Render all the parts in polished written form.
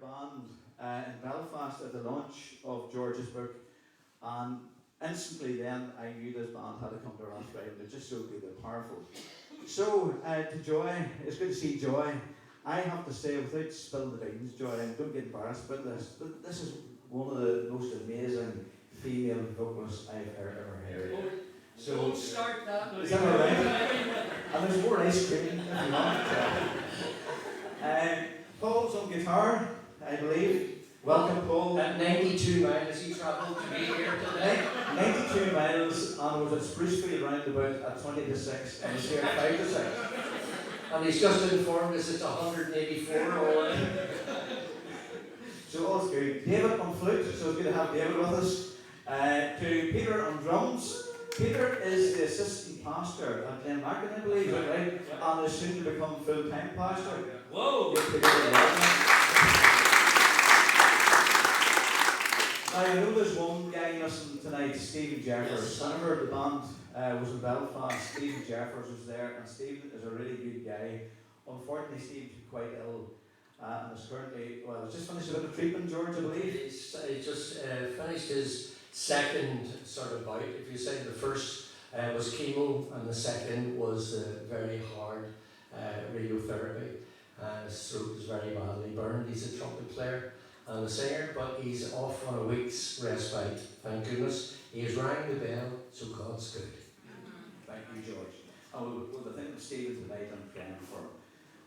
band in Belfast at the launch of George's book, and instantly then I knew this band had to come to Rathfriland. They're just so good, they're powerful. So, to Joy, it's good to see Joy. I have to say, without spilling the beans, Joy, and don't get embarrassed about this, but this is one of the most amazing female vocalists I've ever heard. So, don't start that. Is that alright? And there's more ice cream if you want. Paul's on guitar, I believe. Welcome, Paul. At 92 miles he travelled to be here today. 92 miles, and was at Sprucefield roundabout at 20 to 6, and was here at 5 to 6. And he's just informed us it's 184 already. So all's good. David on flute, so it's good to have David with us. To Peter on drums. Peter is the assistant pastor at Glenmacken, I believe, is that right? And is soon to become full-time pastor. Whoa! Now, I know there's one guy listening tonight, Stephen Jeffers. Whenever the band was in Belfast, Stephen Jeffers was there, and Stephen is a really good guy. Unfortunately, Stephen's quite ill, and is currently, well, he's just finished a bit of treatment, George, I believe. He just finished his second sort of bout. If you say the first was chemo, and the second was very hard radiotherapy. His throat was very badly burned. He's a trumpet player and a singer, but he's off on a week's respite, thank goodness. He has rang the bell, so God's good. Thank you, George. And we'll think of Stephen tonight and praying for him.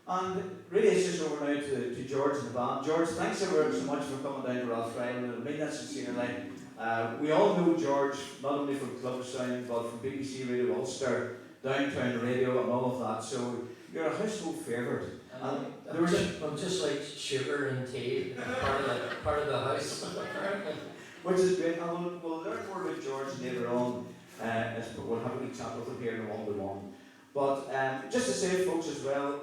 And really, it's just over now to George and the band. George, thanks ever so much for coming down to Rathfriland. I mean that sincerely. We all know George, not only from Club Sound, but from BBC Radio Ulster, Downtown Radio, and all of that. So you're a household favourite. I'm just like sugar and tea, part of the house. Which is great, and we'll learn more about George later on. We'll have a wee chat with him here in a one-to-one. But just to say, folks, as well,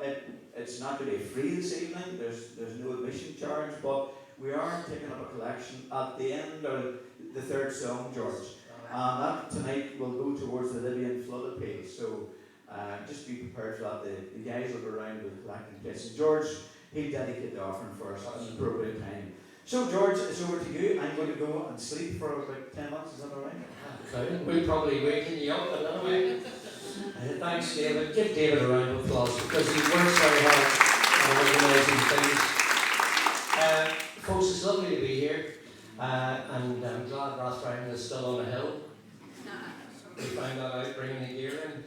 it's not going to be free this evening. There's no admission charge, but we are taking up a collection at the end of the third song, George. And that tonight will go towards the Libyan flood appeal. So just be prepared for that. The guys will be around with collecting bits. And George, he'll dedicate the offering for us at an appropriate time. So George, it's over to you. I'm going to go and sleep for about 10 months. Is that all right? Okay. We'll probably waken you up a little bit. Thanks, David. Give David a round of applause because he works very hard on organising things. Folks, it's lovely to be here. And I'm glad Rathfriland is still on the hill. We found that out bringing the gear in.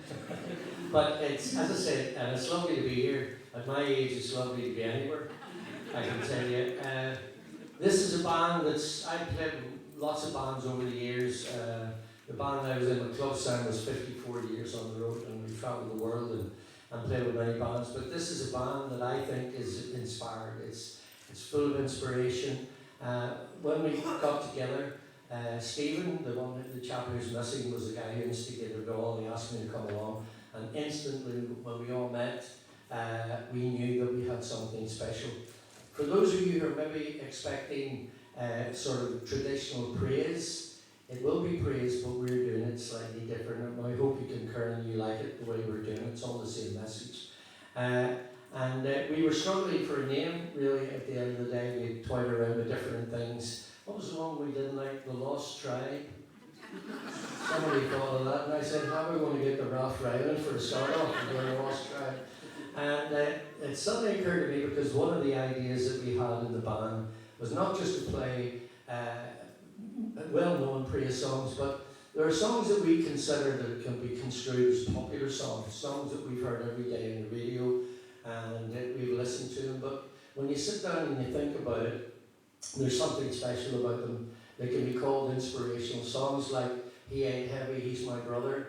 But it's, as I said, it's lovely to be here. At my age, it's lovely to be anywhere, I can tell you. This is a band I've played with lots of bands over the years. The band I was in with Club Sound was 54 years on the road, and we've travelled the world and played with many bands. But this is a band that I think is inspired. It's full of inspiration. When we got together, Stephen, the chap who's missing, was the guy who instigated it all. He asked me to come along, and instantly, when we all met, we knew that we had something special. For those of you who are maybe expecting sort of traditional praise, it will be praise, but we're doing it slightly different. And I hope you concur and you like it the way we're doing it. It's all the same message. We were struggling for a name, really, at the end of the day. We toyed around with different things. What was the one we didn't like? The Lost Tribe? Somebody thought of that, and I said, how are we going to get the Rathfriland for a start off and the Lost Tribe? And it suddenly occurred to me because one of the ideas that we had in the band was not just to play well-known praise songs, but there are songs that we consider that can be construed as popular songs that we've heard every day on the radio and that we've listened to them. But when you sit down and you think about it, there's something special about them. They can be called inspirational songs like He Ain't Heavy, He's My Brother.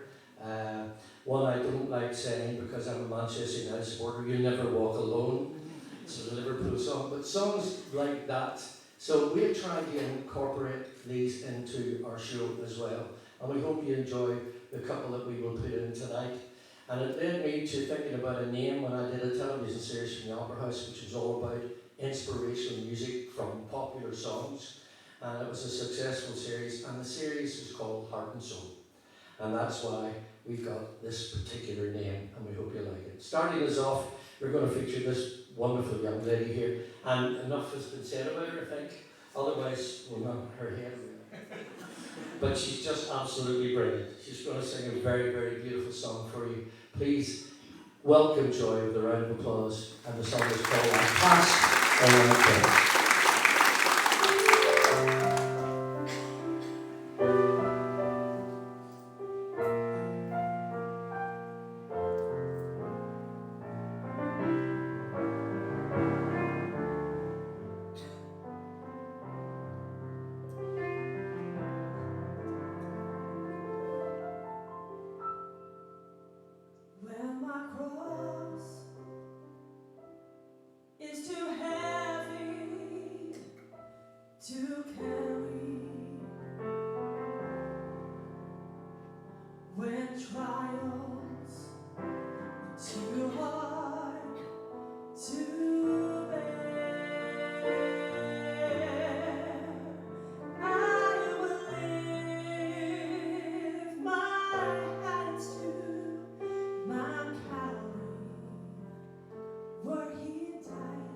One I don't like saying because I'm a Manchester United supporter, You Never Walk Alone. It's a Liverpool song, but songs like that. So we have tried to incorporate these into our show as well. And we hope you enjoy the couple that we will put in tonight. And it led me to thinking about a name when I did a television series from the Opera House, which was all about inspirational music from popular songs. And it was a successful series, and the series is called Heart and Soul. And that's why we've got this particular name, and we hope you like it. Starting us off, we're going to feature this wonderful young lady here, and enough has been said about her, I think. Otherwise, we'll not her head. But she's just absolutely brilliant. She's going to sing a very, very beautiful song for you. Please welcome Joy with a round of applause. And the song is called "I Pass Around Prayer." When my cross is too heavy to carry, when trials are too hard to bear, I will lift my hands to Mount Calvary, where He died.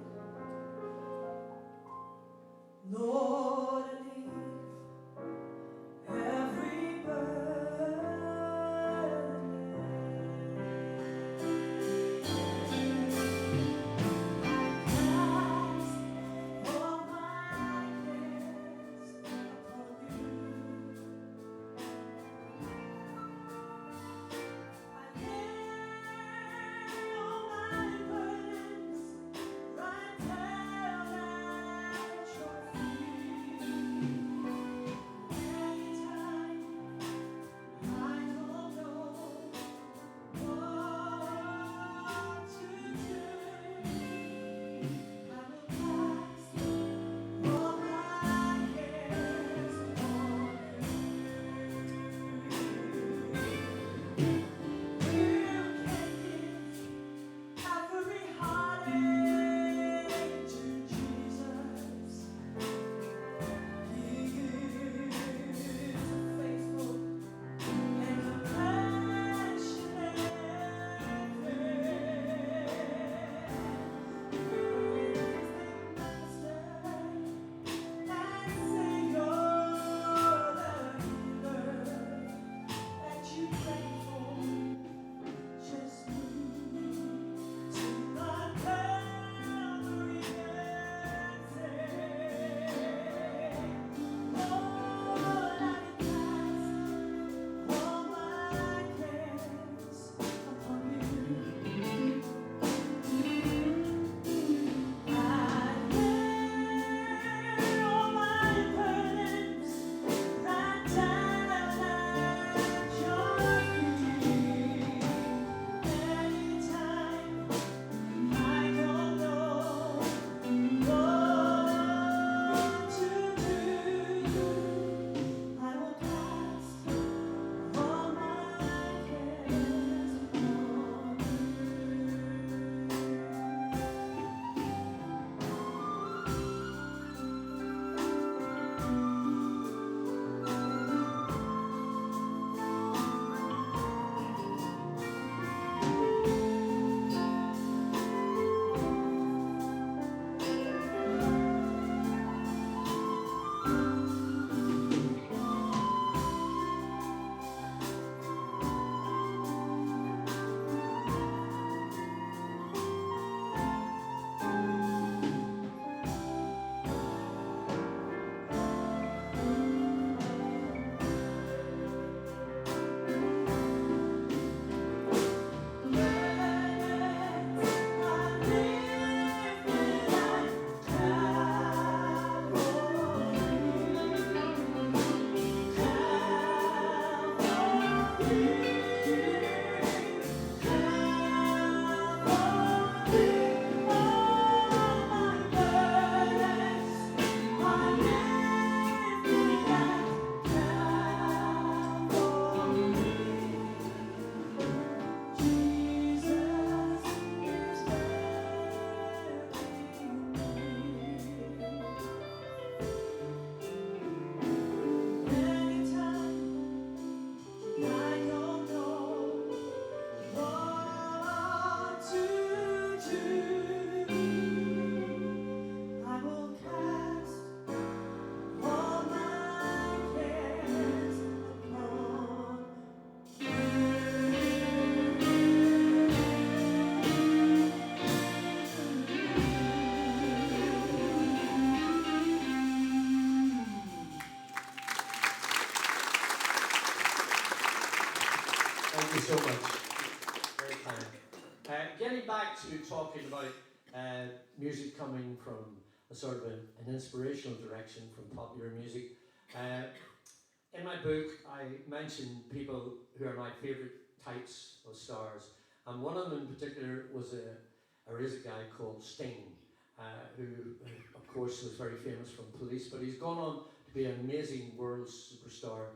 Lord, leave every burden. Thank you so much. Very kind. Getting back to talking about music coming from a sort of an inspirational direction from popular music. In my book, I mentioned people who are my favourite types of stars, and one of them in particular is a guy called Sting, who, of course, was very famous from Police, but he's gone on to be an amazing world superstar,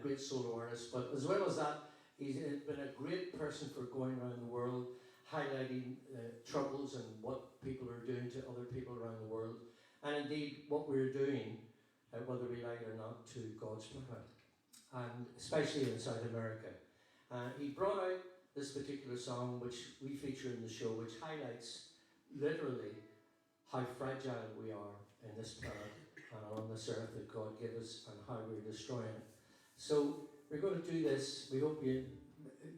great solo artist. But as well as that, he's been a great person for going around the world, highlighting troubles and what people are doing to other people around the world, and indeed what we're doing, whether we like it or not, to God's planet, and especially in South America. He brought out this particular song, which we feature in the show, which highlights literally how fragile we are in this planet and on this earth that God gave us, and how we're destroying it. So we're going to do this. We hope you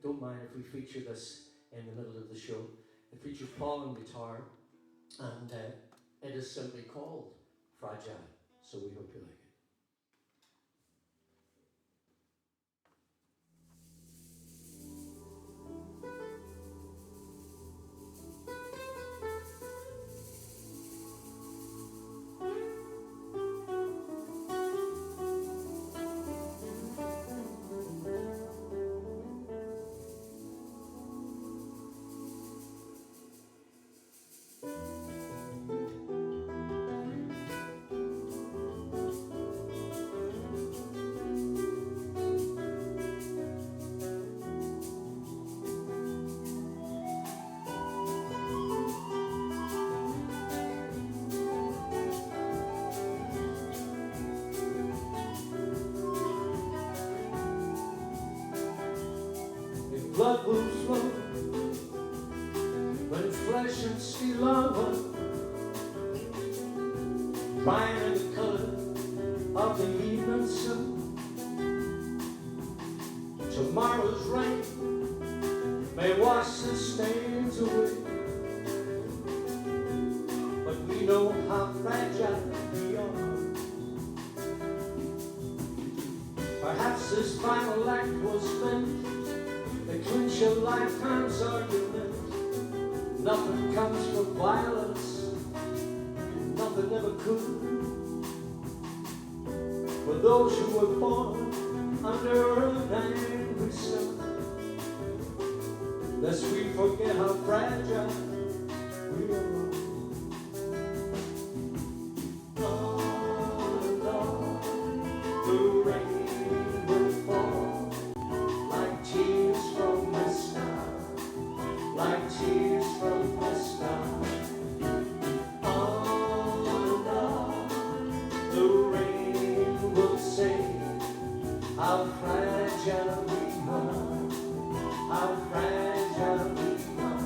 don't mind if we feature this in the middle of the show. It features Paul on guitar, and it is simply called Fragile. So we hope you like it. Blood will flow when flesh and steel are one, crying in the color of the evening sun. Tomorrow's rain may wash the stains away, but we know how fragile we are. Perhaps this final act was meant to clinch a lifetime's argument. Nothing comes from violence, nothing ever could. For those who were born under an angry sun, lest we forget how fragile we are. On and on, the rain will fall like tears from the sky, like tears from the sky. On and on, the rain will say how fragile we are, how fragile we are.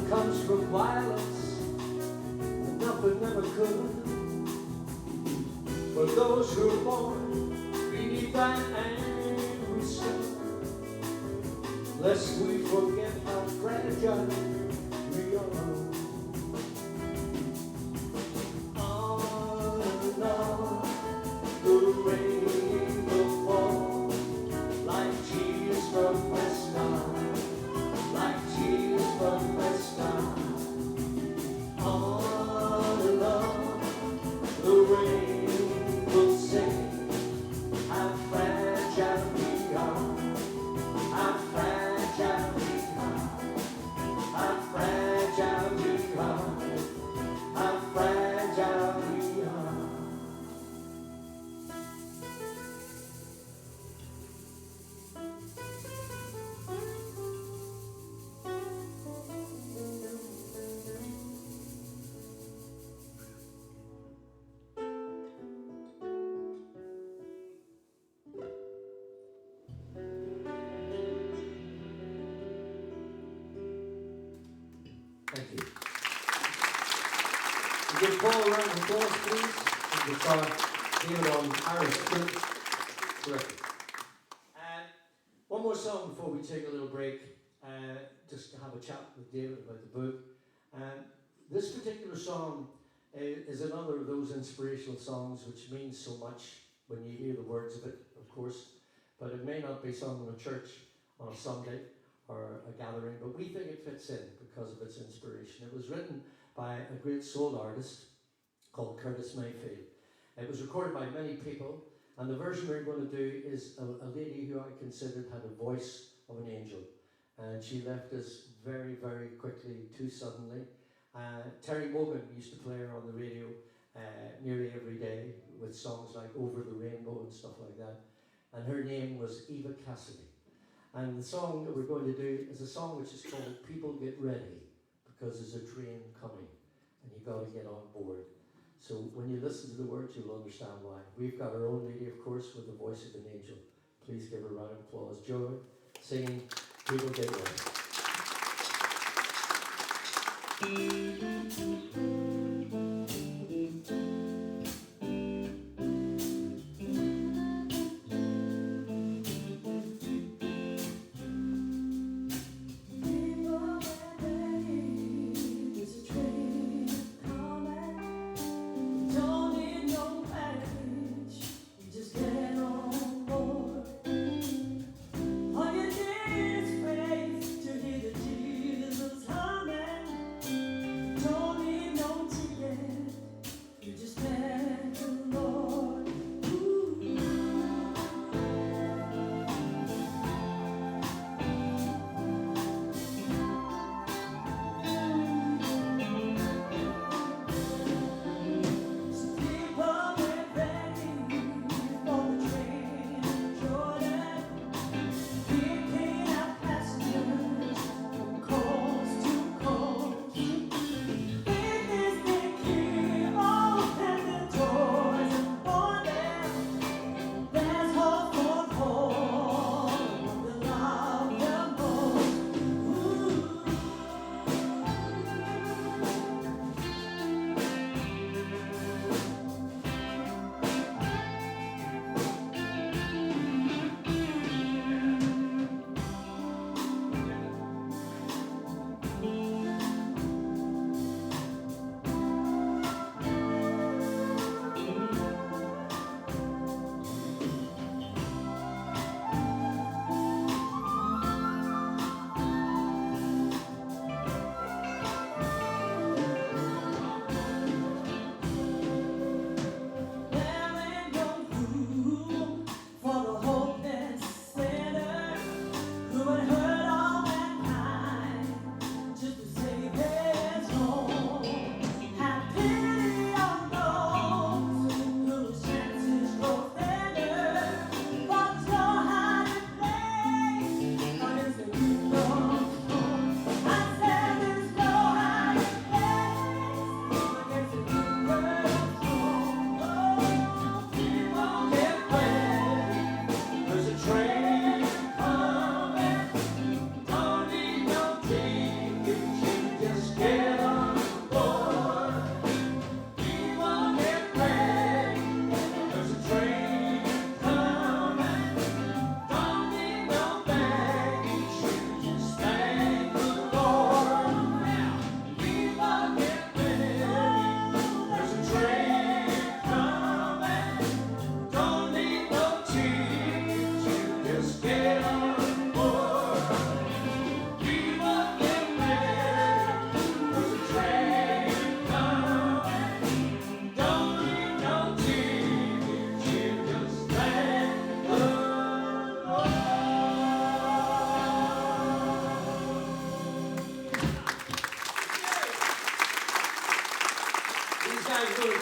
Comes from violence, and nothing ever could. For those who are born beneath that angry sun, lest we forget how fragile Give Paul a round of applause, please. We saw David on Irish flute. Terrific. One more song before we take a little break, just to have a chat with David about the book. This particular song is another of those inspirational songs which means so much when you hear the words of it, of course, but it may not be sung in a church on a Sunday or a gathering, but we think it fits in because of its inspiration. It was written by a great soul artist called Curtis Mayfield. It was recorded by many people, and the version we're going to do is a lady who I considered had a voice of an angel, and she left us very, very quickly, too suddenly. Terry Wogan used to play her on the radio nearly every day with songs like Over the Rainbow and stuff like that, and her name was Eva Cassidy. And the song that we're going to do is a song which is called People Get Ready, because there's a train coming and you've got to get on board. So when you listen to the words, you'll understand why. We've got our own lady, of course, with the voice of an angel. Please give her a round of applause. Joy, singing People Get Ready.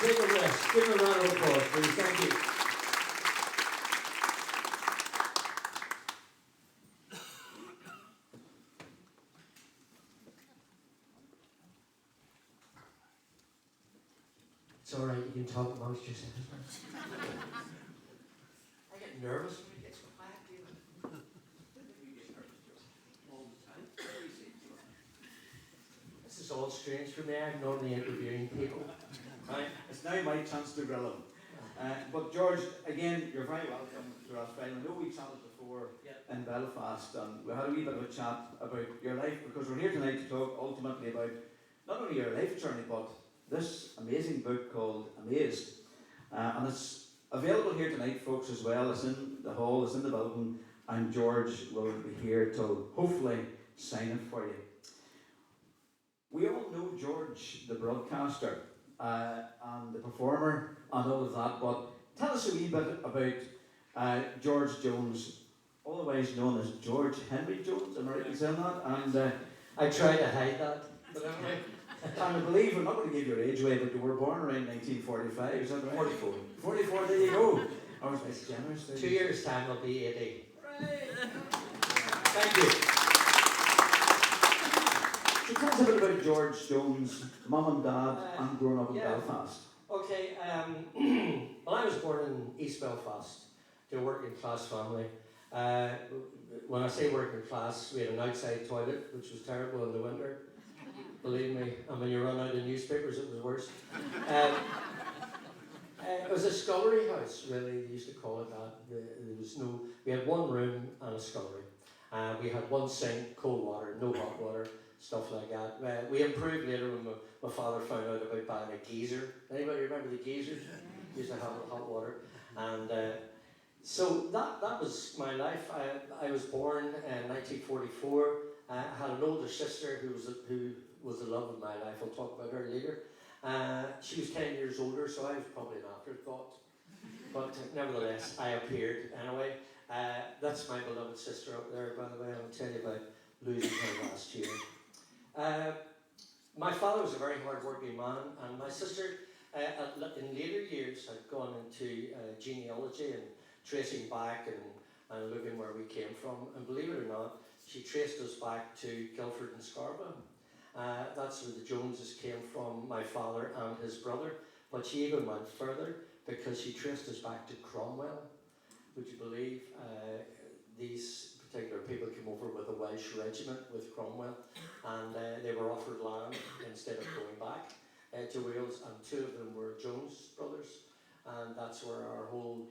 Take a rest. Give them a round of applause, please. Thank you. It's all right. You can talk amongst yourselves. I get nervous when it gets quiet, David. You get nervous all the time. This is all strange for me. I'm normally interviewing people. Right? It's now my chance to grill him. But George, again, you're very welcome to Rathfriland. I know we chatted before in Belfast, and we had a wee bit of a chat about your life, because we're here tonight to talk ultimately about not only your life journey, but this amazing book called Amazed. And it's available here tonight, folks, as well. It's in the hall, it's in the building, and George will be here to hopefully sign it for you. We all know George, the broadcaster, and the performer, and all of that, but tell us a wee bit about George Jones, otherwise known as George Henry Jones, am I right in saying that? And I try to hide that, but anyway. and I believe, we're not going to give your age away, but you were born around 1945, is that right? 44. 44, there you go. I was nice generous. 2 years' time I'll be 80. Right. Thank you. So tell us a bit about George Jones, mum and dad, and growing up in yeah. Belfast. Okay, well, I was born in East Belfast to a working class family. When I say working class, we had an outside toilet, which was terrible in the winter. Believe me, and when you run out of newspapers, it was worse. It was a scullery house, really. They used to call it that. There was no. We had one room and a scullery. We had one sink, cold water, no hot water, stuff like that. We improved later when my father found out about buying a geyser. Anybody remember the geysers? Used to have hot water, and so that was my life. I was born in 1944. I had an older sister who was the love of my life. I'll talk about her later. She was 10 years older, so I was probably an afterthought. But nevertheless, I appeared anyway. That's my beloved sister up there, by the way. I'll tell you about losing her last year. My father was a very hard-working man, and my sister, in later years, had gone into genealogy and tracing back and looking where we came from. And believe it or not, she traced us back to Guildford and Scarborough. That's where the Joneses came from, my father and his brother. But she even went further, because she traced us back to Cromwell. Would you believe these particular people came over with a Welsh regiment with Cromwell, and they were offered land instead of going back to Wales, and two of them were Jones brothers, and that's where our whole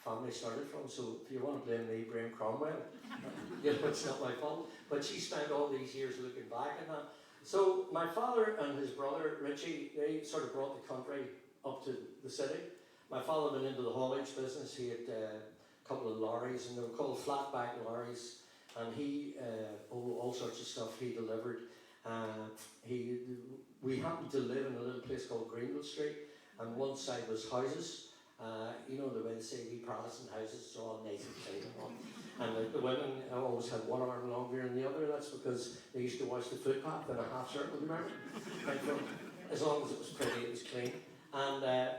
family started from. So if you want to blame me, blame Cromwell. You know, it's not my fault. But she spent all these years looking back at that. So my father and his brother Richie, they sort of brought the country up to the city. My father went into the haulage business. He had a couple of lorries, and they were called flatback lorries, and he all sorts of stuff he delivered. We happened to live in a little place called Greenville Street, and one side was houses. You know the way they say we Protestant houses are all nice and clean and all. And the women always had one arm longer than the other. That's because they used to wash the footpath in a half circle, remember? Like, as long as it was pretty, it was clean. And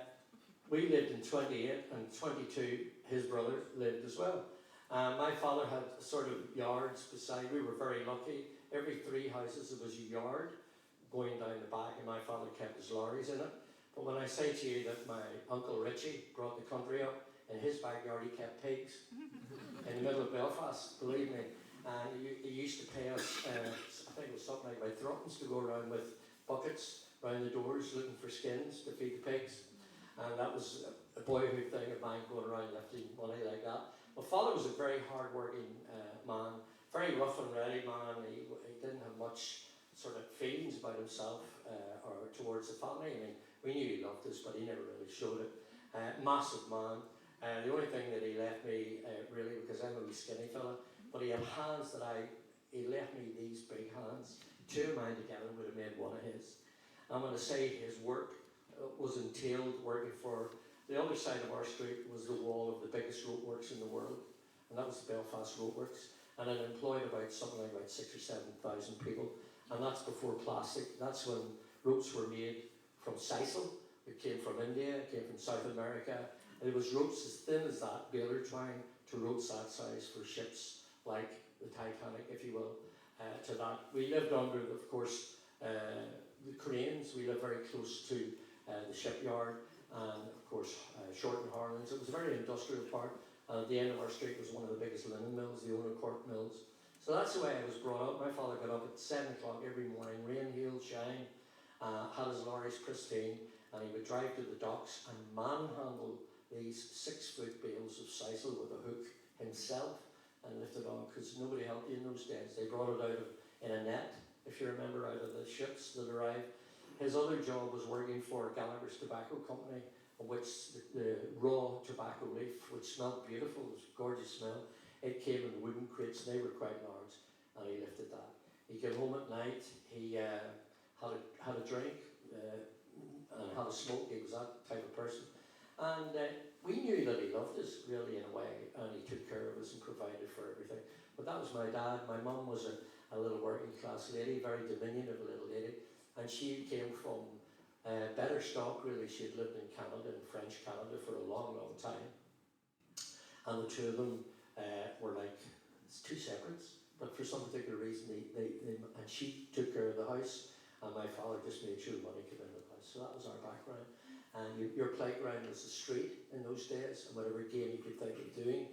we lived in 28, and 22, his brother lived as well. My father had sort of yards beside. We were very lucky. Every 3 houses there was a yard going down the back, and my father kept his lorries in it. But when I say to you that my uncle Richie brought the country up, in his backyard he kept pigs in the middle of Belfast, believe me. And he used to pay us, I think it was something like about threepence to go around with buckets round the doors looking for skins to feed the pigs. And that was a boyhood thing of mine, going around lifting money like that. My father was a very hard-working man, very rough and ready man. He didn't have much sort of feelings about himself or towards the family. I mean, we knew he loved us, but he never really showed it. Massive man. The only thing that he left me, really, because I'm a wee skinny fella, but he had hands he left me these big hands. 2 of mine together would have made one of his. I'm going to say his work was entailed working for, the other side of our street was the wall of the biggest roadworks in the world, and that was the Belfast Roadworks, and it employed something like about 6,000 or 7,000 people, and that's before plastic. That's when ropes were made from sisal. It came from India, it came from South America. And it was ropes as thin as that, baler twine, to ropes that size for ships like the Titanic, if you will, to that. We lived under, of course, the cranes. We lived very close to the shipyard, and of course, Shorten Harlan's. It was a very industrial part. And at the end of our street was one of the biggest linen mills, the Owner Cork Mills. So that's the way I was brought up. My father got up at 7 o'clock every morning, rain, hail, shine, had his lorries pristine, and he would drive to the docks and manhandle these 6-foot bales of sisal with a hook himself and lift it on, because nobody helped you in those days. They brought it out in a net, if you remember, out of the ships that arrived. His other job was working for Gallagher's Tobacco Company, in which the raw tobacco leaf, which smelled beautiful, it was a gorgeous smell, it came in wooden crates, and they were quite large, and he lifted that. He came home at night, he had a drink, and had a smoke. He was that type of person. And we knew that he loved us, really, in a way, and he took care of us and provided for everything. But that was my dad. My mum was a little working class lady, very diminutive little lady, and she came from better stock, really. She had lived in Canada, in French Canada, for a long, long time. And the two of them were like, it's two separates, but for some particular reason, and she took care of the house, and my father just made sure money came in the house. So that was our background. And your playground was the street in those days, and whatever game you could think of doing.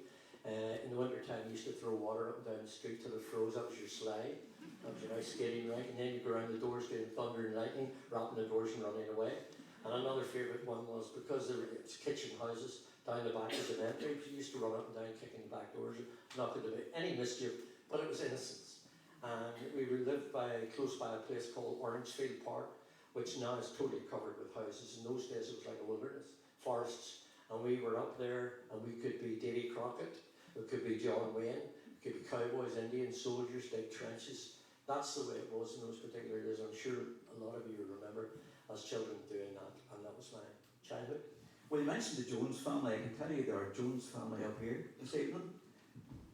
In the winter time, you used to throw water up and down the street till it froze. That was your slide. That was your nice skating rink. And then you'd go around the doors doing thunder and lightning, rapping the doors and running away. And another favourite one was, because there were kitchen houses down the back of the entry, you used to run up and down kicking the back doors, not to do any mischief, but it was innocence. And we lived close by a place called Orangefield Park, which now is totally covered with houses. In those days, it was like a wilderness, forests. And we were up there, and we could be Davy Crockett, we could be John Wayne, we could be cowboys, Indians, soldiers, dig trenches. That's the way it was in those particular days. I'm sure a lot of you remember as children doing that, and that was my childhood. Well, you mentioned the Jones family. I can tell you there are a Jones family up here this evening.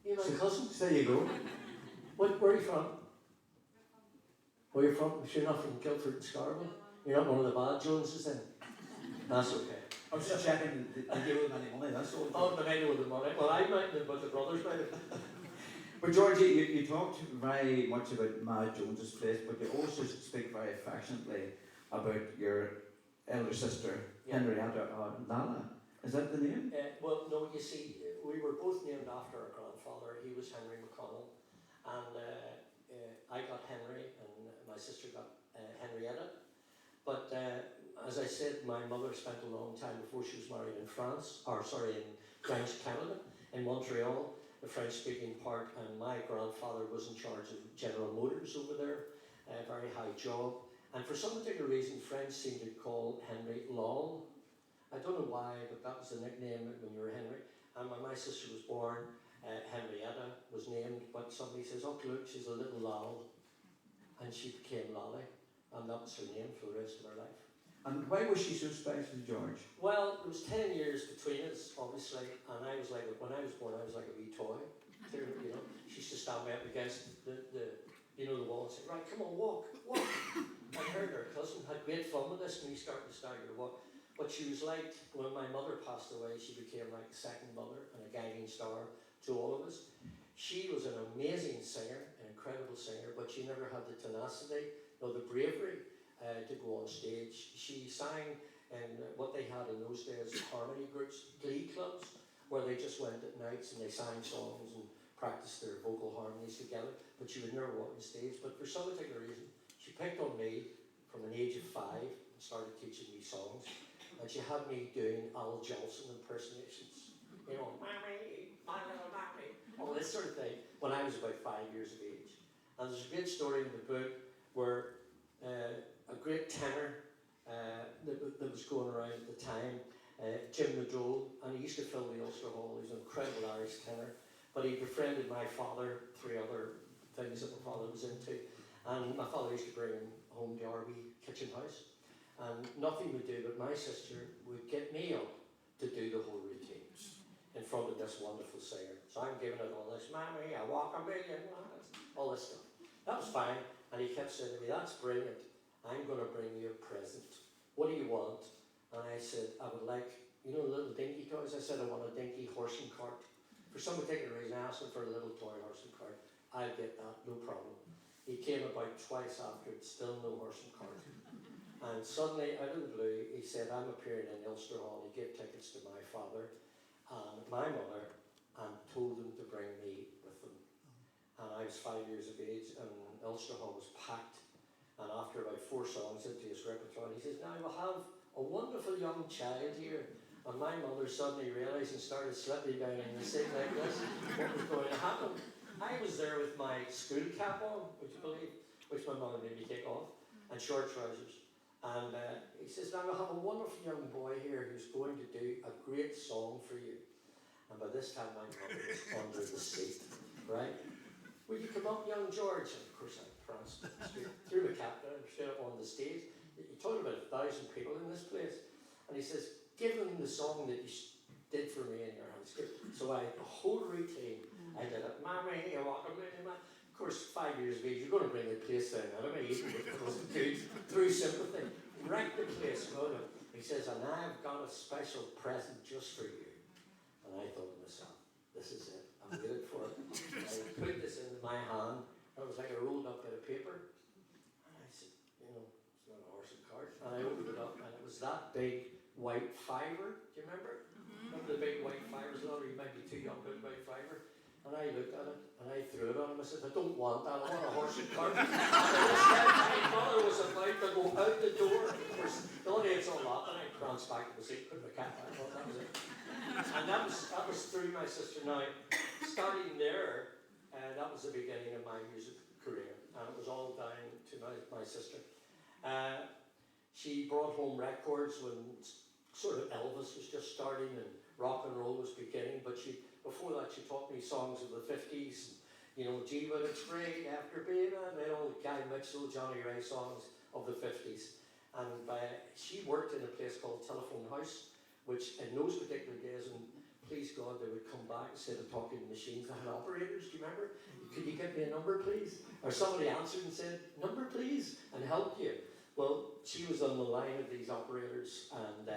You're my cousins. There you go. Where are you from? Where are you from? You're not from Guildford and Scarborough? You're not one of the bad Joneses then? That's okay. I was just checking, they gave them any money, that's all. Oh, but I know the money. Well, I might have, but the brothers might have. But Georgie, you talked very much about Ma Jones's place, but you also speak very affectionately about your elder sister, Henrietta Lala. Is that the name? Well, no, you see, we were both named after our grandfather. He was Henry McConnell, and I got Henry, and my sister got Henrietta. But as I said, my mother spent a long time before she was married in in French Canada, in Montreal, the French-speaking part, and my grandfather was in charge of General Motors over there, a very high job. And for some particular reason, French seemed to call Henry Long. I don't know why, but that was the nickname when you were Henry. And when my sister was born, Henrietta was named, but somebody says, oh look, she's a little Lal. And she became Lally, and that was her name for the rest of her life. And why was she so special, George? Well, there was 10 years between us, obviously, and I was like, when I was born, I was like a wee toy. You know, she used to stand me up against the wall and say, right, come on, walk. And her and her cousin had great fun with this, and we started to stagger to walk. But she was like, when my mother passed away, she became like a second mother and a guiding star to all of us. She was an amazing singer, an incredible singer, but she never had the tenacity or the bravery to go on stage. She sang in what they had in those days, harmony groups, glee clubs, where they just went at nights and they sang songs and practiced their vocal harmonies together, but she would never walk on stage. But for some particular reason, she picked on me from an age of 5 and started teaching me songs. And she had me doing Al Jolson impersonations. You know, Mammy, my little Mammy, all this sort of thing, when I was about 5 years of age. And there's a great story in the book where a great tenor that was going around at the time, Jim Madrole, and he used to fill the Ulster Hall. He was an incredible Irish tenor, but he befriended my father, 3 other things that my father was into, and my father used to bring him home to our wee kitchen house, and nothing would do, but my sister would get me up to do the whole routine in front of this wonderful singer. So I'm giving it all this, Mammy, I walk a million miles, all this stuff. That was fine, and he kept saying to me, that's brilliant, I'm going to bring you a present. What do you want? And I said, I would like, you know, little dinky toys? I said, I want a dinky horse and cart. For some particular reason, I asked him for a little toy horse and cart. I'll get that, no problem. He came about twice after, still no horse and cart. And suddenly, out of the blue, he said, I'm appearing in Ulster Hall. He gave tickets to my father and my mother and told them to bring me with them. And I was 5 years of age, and Ulster Hall was packed. And after about 4 songs into his repertoire, he says, now we'll have a wonderful young child here. And my mother suddenly realised and started slipping down in the seat like this, what was going to happen. I was there with my school cap on, would you believe, which my mother made me take off, and short trousers. And he says, now we'll have a wonderful young boy here who's going to do a great song for you. And by this time my mother was under the seat, right? Will you come up, young George? And of course I pranced straight through the cap down, straight up on the stage. He told about 1,000 people in this place. And he says, give them the song that you did for me in your hands. So I, the whole routine, I did it. Mammy, you welcome me. Of course, 5 years of age, you're going to bring the place down anyway, even if it wasn't good, through sympathy. Wrecked the place, well, he says, and I've got a special present just for you. And I thought to myself, this is it. I'm waiting for it. I put this in my hand. It was like a rolled up bit of paper. And I said, you know, it's not a horse and cart. And I opened it up, and it was that big white fiver. Do you remember? Remember the big white fibers? A lot of you might be too young for the white fiber. And I looked at it, and I threw it on him. I said, I don't want that. I want a horse and cart. And my mother was about to go out the door. Of course, the only it's all up, and I pranced back to the seat, put my cap back on. That was it. And that was through my sister. Now, starting there, that was the beginning of my music career. And it was all down to my sister. She brought home records when sort of Elvis was just starting and rock and roll was beginning. But before that, she taught me songs of the 50s. You know, gee, but it's great after being and all the Guy Mitchell, Johnny Ray songs of the 50s. And she worked in a place called Telephone House, which in those particular days, and please God, they would come back instead of talking to machines. They had operators, do you remember? Could you get me a number, please? Or somebody answered and said, number, please, and helped you. Well, she was on the line of these operators, and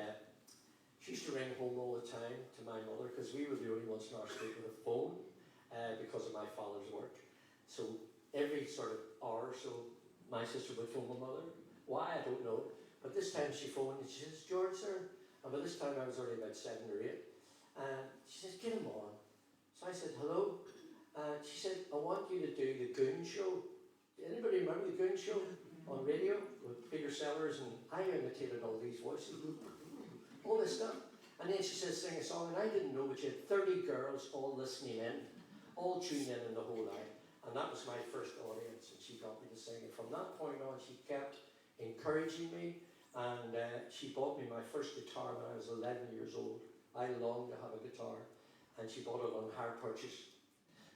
she used to ring home all the time to my mother, because we were the only ones in our street with a phone, because of my father's work. So every sort of hour or so, my sister would phone my mother. Why, I don't know. But this time she phoned and she says, George, sir. And by this time I was only about 7 or 8. And she says, get him on. So I said, hello. And she said, I want you to do the Goon Show. Anybody remember the Goon Show on radio with Peter Sellers? And I imitated all these voices, all this stuff. And then she says, sing a song. And I didn't know, but she had 30 girls all listening in, all tuned in the whole night. And that was my first audience, and she got me to sing. And from that point on, she kept encouraging me. And she bought me my first guitar when I was 11 years old. I longed to have a guitar. And she bought it on hire purchase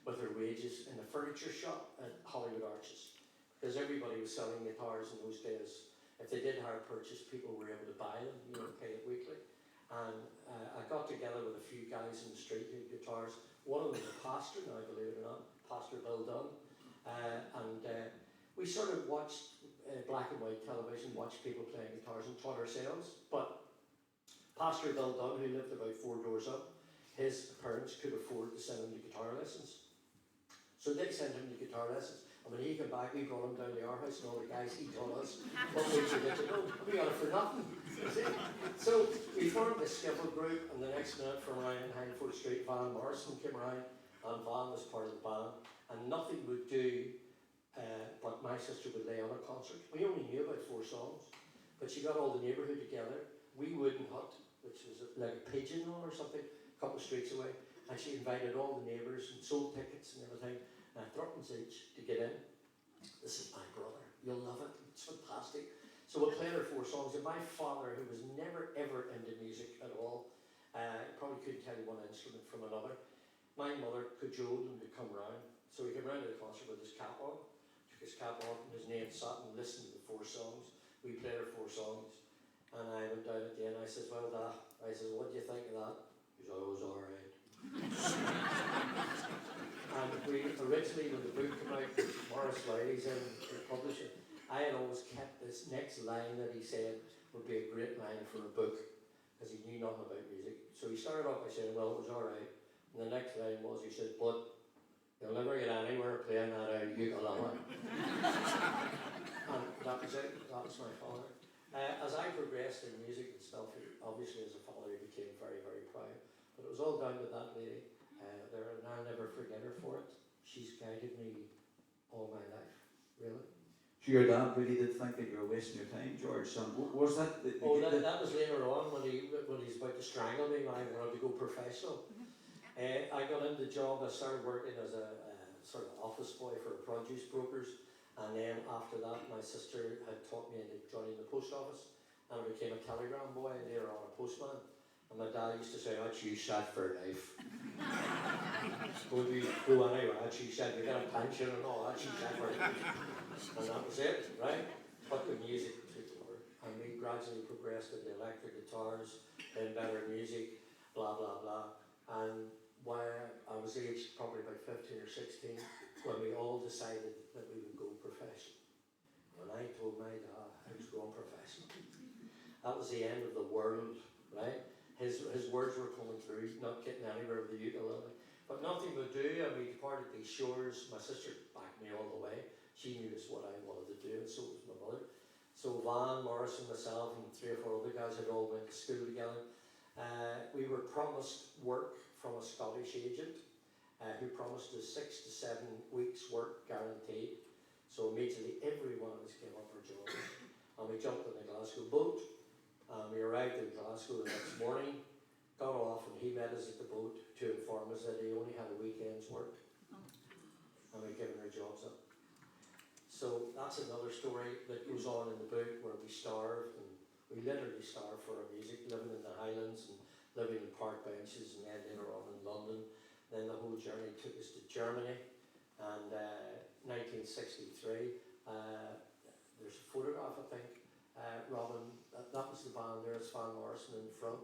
with her wages in a furniture shop at Hollywood Arches. Because everybody was selling guitars in those days. If they did hire purchase, people were able to buy them, you know, pay it weekly. And I got together with a few guys in the street who had guitars. One of them was a pastor, now believe it or not, Pastor Bill Dunn. We sort of watched black and white television, watched people playing guitars and taught ourselves. But Pastor Bill Dunn, who lived about 4 doors up, his parents could afford to send him to guitar lessons. So they sent him to guitar lessons. And when he came back, we brought him down to our house, and all the guys, he taught us what we needed to know. We got it for nothing. So we formed this skiffle group, and the next minute from around Hindford Street, Van Morrison came around, and Van was part of the band. And nothing would do, but my sister would lay on a concert. We only knew about 4 songs, but she got all the neighbourhood together. We wouldn't hut, which was like a pigeon hole or something, a couple of streets away. And she invited all the neighbours and sold tickets and everything. Threepence each to get in. This is my brother. You'll love it. It's fantastic. So we'll play her 4 songs. And my father, who was never ever into music at all, probably couldn't tell you one instrument from another. My mother cajoled him to come round. So he came round to the concert with his cap on. Took his cap off and his name sat and listened to the 4 songs. We played her 4 songs. And I went down at the end. I says, well, I says, what do you think of that? He said, oh, it was all right. And we originally, when the book came out, Morris Wiley's in the publisher, I had always kept this next line that he said would be a great line for a book, because he knew nothing about music. So he started off by saying, well, it was all right. And the next line was, he said, but you'll never get anywhere playing that ukulele. And that was it. That was my father. As I progressed in music and stuff, obviously as a father, he became very, very proud. But it was all down to that lady there, and I'll never forget her for it. She's guided me all my life, really. So your dad really did think that you were wasting your time, George. So was that That was later on when he was about to strangle me when I wanted to go professional. I got into the job. I started working as a sort of office boy for produce brokers, and then after that, my sister had taught me into joining the post office, and I became a telegram boy and later on a postman. And my dad used to say, "I'd choose that for life." Would you go anywhere? I'd choose that. You get a pension and all. I'd choose that for life. And that was it, right? But the music took over, and we gradually progressed into electric guitars, then better music, blah blah blah. And while I was aged probably about 15 or 16, when we all decided that we would go professional. When I told my dad I was going professional, that was the end of the world, right? His words were coming through, not getting anywhere with the ukulele. But nothing would do, and we departed these shores. My sister backed me all the way. She knew just what I wanted to do, and so was my mother. So Van, Morris, and myself, and 3 or 4 other guys had all went to school together. We were promised work from a Scottish agent who promised us 6 to 7 weeks work guaranteed. So immediately every one of us came up for jobs, and we jumped on the Glasgow boat. We arrived in Glasgow the next morning, got off, and he met us at the boat to inform us that he only had a weekend's work, and we'd given our jobs up. So that's another story that goes on in the book, where we starved, and we literally starved for our music, living in the Highlands and living in park benches, and then later on in London. Then the whole journey took us to Germany, and 1963, there's a photograph, I think, Robin, that was the band. There's Van Morrison in the front.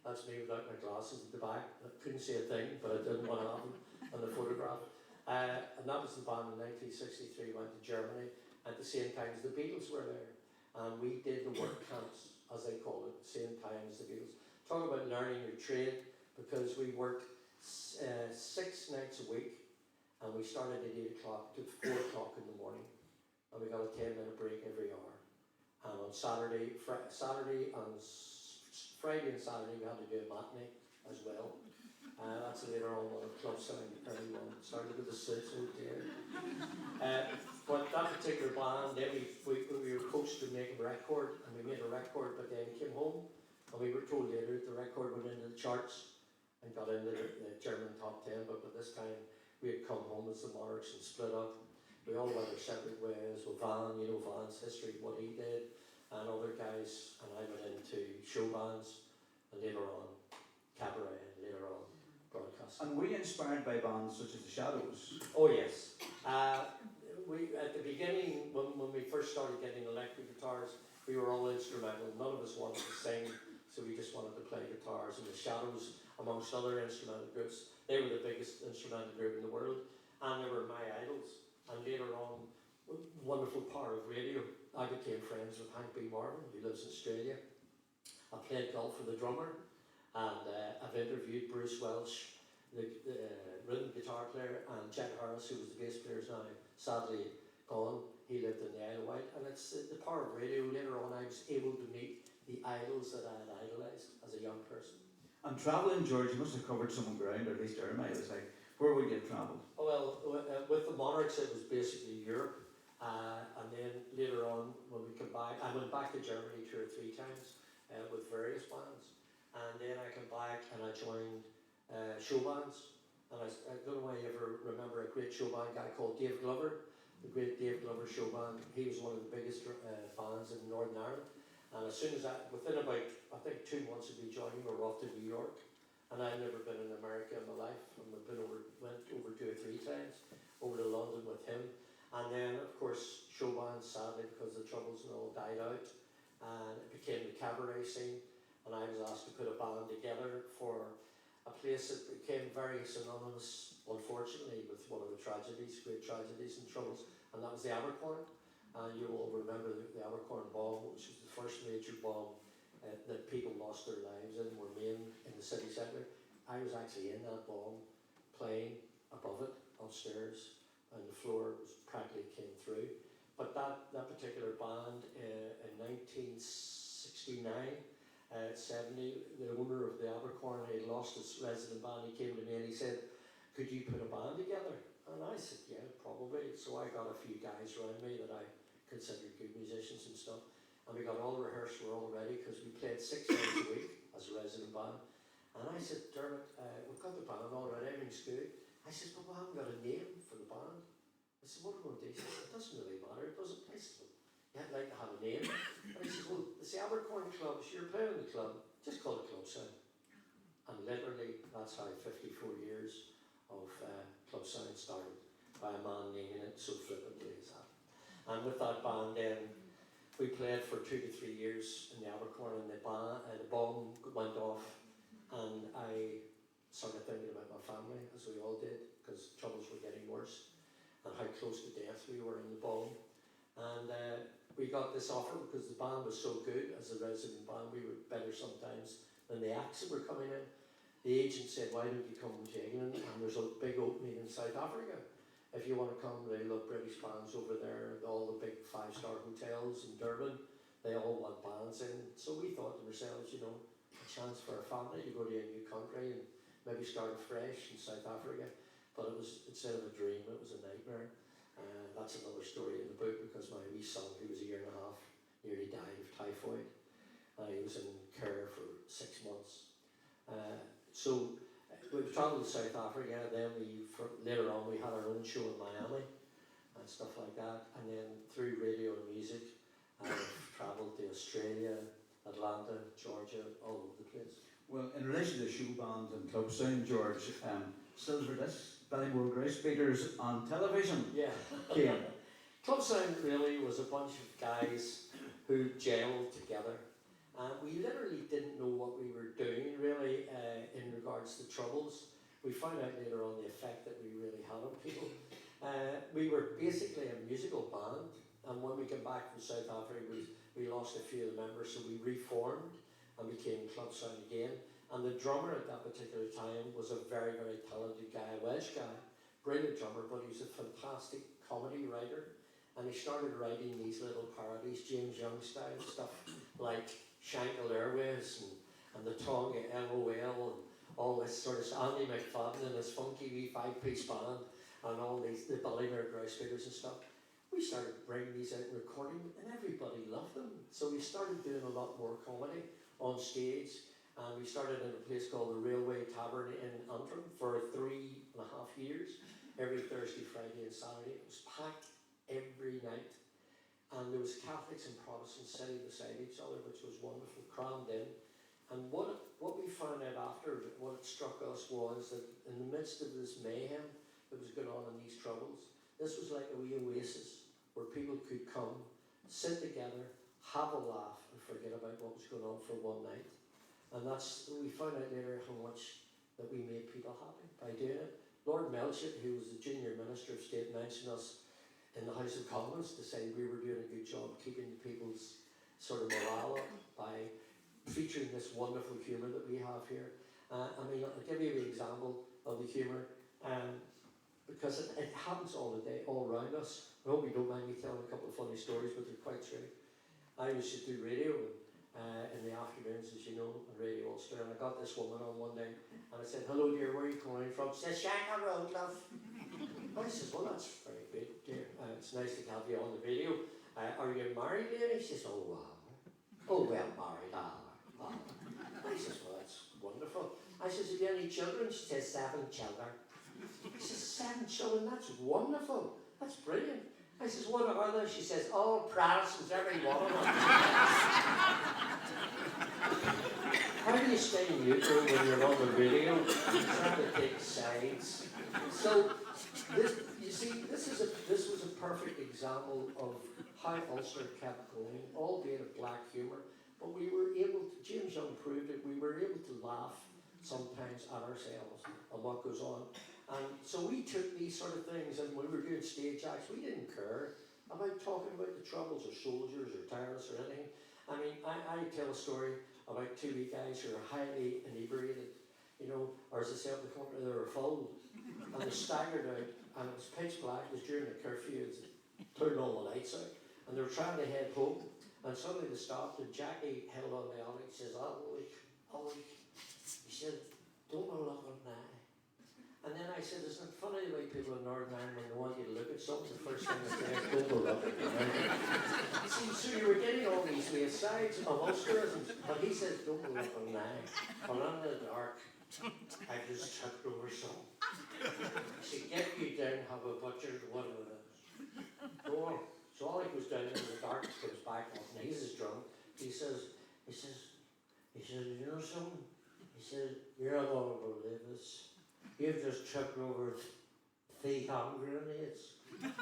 That's me without my glasses at the back. I couldn't see a thing, but I didn't want to have them on the photograph. And that was the band in 1963, went to Germany. At the same time as the Beatles were there. And we did the work camps, as they call it, same time as the Beatles. Talk about learning your trade, because we worked 6 nights a week, and we started at 8 o'clock to 4 o'clock in the morning. And we got a 10-minute break every hour. And on Saturday and Friday and Saturday, we had to do a matinee as well. That's later on one of the clubs early one. Started with the suits, oh dear. But that particular band, then we were coached to make a record, and we made a record, but then came home, and we were told later that the record went into the charts and got into the German top 10, but by this time we had come home as the Monarchs and split up. We all went our separate ways. With Van, you know Van's history, what he did, and other guys, and I went into show bands, and later on cabaret, and later on broadcasting. And were you inspired by bands such as the Shadows? Oh yes. We at the beginning, when we first started getting electric guitars, we were all instrumental. None of us wanted to sing, so we just wanted to play guitars. And the Shadows, amongst other instrumental groups, they were the biggest instrumental group in the world, and they were my idols. And later on, wonderful power of radio, I became friends with Hank B. Marvin, who lives in Australia. I played golf with the drummer, and I've interviewed Bruce Welch, the rhythm guitar player, and Chet Harris, who was the bass player, is now sadly gone. He lived in the Isle of Wight, and it's the power of radio. Later on, I was able to meet the idols that I had idolised as a young person. And travelling, George, you must have covered some ground, or at least air miles. Like, where would you have travelled? Oh, well, with the Monarchs, it was basically Europe. And then later on, when we came back, I went back to Germany 2 or 3 times with various bands. And then I came back and I joined show bands. And I don't know why you ever remember a great show band guy called Dave Glover, the great Dave Glover show band. He was one of the biggest bands in Northern Ireland. And as soon as within about, I think 2 months of me joining, we were off to New York. And I'd never been in America in my life. And went over 2 or 3 times, over to London with him. And then, of course, show bands, sadly, because the Troubles and all died out. And it became the cabaret scene. And I was asked to put a band together for a place that became very synonymous, unfortunately, with one of the tragedies, great tragedies and Troubles. And that was the Abercorn. And you all remember the Abercorn bomb, which was the first major bomb that people lost their lives in, were made in the city centre. I was actually in that bomb, playing above it, upstairs, and the floor was practically came through. But that particular band, in 1969, 70, the owner of the Abercorn had lost his resident band. He came to me and he said, "Could you put a band together?" And I said, "Yeah, probably." So I got a few guys around me that I considered good musicians and stuff. And we got all rehearsed, we're all ready, because we played 6 nights a week as a resident band. And I said, Dermot, we've got the band all right, everything's good. I said, but we haven't got a name for the band. I said, what are we going to do? He said, it doesn't really matter, it doesn't. I said, well, you'd like to have a name. And he said, well, it's the Abercorn Club, so you're playing in the club, just call it Club Sound. And literally, that's how 54 years of Club Sound started, by a man naming it so flippantly as that. And with that band then, we played for 2 to 3 years in the Abercorn, and the bomb went off, and I started thinking about my family, as we all did, because troubles were getting worse, and how close to death we were in the bomb. And we got this offer because the band was so good as a resident band, we were better sometimes than the acts that were coming in. The agent said, why don't you come to England, and there's a big opening in South Africa. If you want to come, they love British bands over there, all the big 5-star hotels in Durban, they all want bands in. So we thought to ourselves, you know, a chance for a family to go to a new country and maybe start afresh in South Africa. But it was, instead of a dream, it was a nightmare. That's another story in the book, because my wee son, who was a year and a half, nearly died of typhoid. He was in care for 6 months. So we travelled to South Africa, then later on we had our own show in Miami and stuff like that. And then through radio and music, I've travelled to Australia, Atlanta, Georgia, all over the place. Well, in relation to the show band and Club Sound, George, silver discs, Ballymore Grace Beaters on television. Yeah. Came. Club Sound really was a bunch of guys who gelled together. And we literally didn't know what we were doing, really, in regards to troubles. We found out later on the effect that we really had on people. We were basically a musical band, and when we came back from South Africa, we lost a few of the members, so we reformed and became Club Sound again. And the drummer at that particular time was a very, very talented guy, a Welsh guy, brilliant drummer, but he was a fantastic comedy writer. And he started writing these little parodies, James Young style stuff, like Shankill Airways and the Tonga LOL and all this sort of stuff. Andy McFadden and his funky wee 5-piece band and all these, the Ballymore Grouse Beaters and stuff. We started bringing these out and recording them, and everybody loved them. So we started doing a lot more comedy on stage, and we started in a place called the Railway Tavern in Antrim for 3.5 years, every Thursday, Friday and Saturday. It was packed every night. And there was Catholics and Protestants sitting beside each other, which was wonderful, crammed in. And what we found out after, what struck us was that in the midst of this mayhem that was going on in these troubles, this was like a wee oasis where people could come, sit together, have a laugh, and forget about what was going on for one night. And we found out later how much that we made people happy by doing it. Lord Melchett, who was the junior minister of state, mentioned us in the House of Commons to say we were doing a good job keeping the people's sort of morale up by featuring this wonderful humour that we have here. I mean, I'll give you an example of the humour, because it happens all the day, all around us. I hope you don't mind me telling a couple of funny stories, but they're quite true. I used to do radio in the afternoons, as you know, on Radio Ulster, and I got this woman on one day, and I said, hello dear, where are you calling from? She says, Shankill Road, love. I says, well, that's very good, dear. It's nice to have you on the video. Are you married, lady? She says, oh, well, married, I says, well, that's wonderful. I says, have you any children? She says, 7 children. I says, 7 children, that's wonderful. That's brilliant. I says, what are they? She says, all Protestants, every one of them. How do you stay neutral when you're on the radio? You try to take sides. So, this was a perfect example of how Ulster kept going, albeit of black humour. But we were able to, James Young proved it, we were able to laugh sometimes at ourselves and what goes on. And so we took these sort of things, and when we were doing stage acts, we didn't care about talking about the troubles or soldiers or terrorists or anything. I mean, I tell a story about 2 wee guys who are highly inebriated, you know, or as I say up the country, they were full, and they staggered out, and it was pitch black, it was during the curfew, it turned all the lights out, and they were trying to head home, and suddenly they stopped, and Jackie held on the alley, he says, oh, he said, don't look at now. And then I said, isn't it funny the way people in Northern Ireland, when they want you to look at something, the first thing they say is, don't go look at it. See, so you were getting all these ways sides of Ulsterisms, but he says, don't go look on now. When I'm in the dark, I just tripped over some. He said, get you down, have a butcher, whatever it is. Go on. So all he goes down in the dark, comes back up, and he's his drum. He says, you know something? He said, you're not going to believe this. You've just tripped over 3 hand grenades. And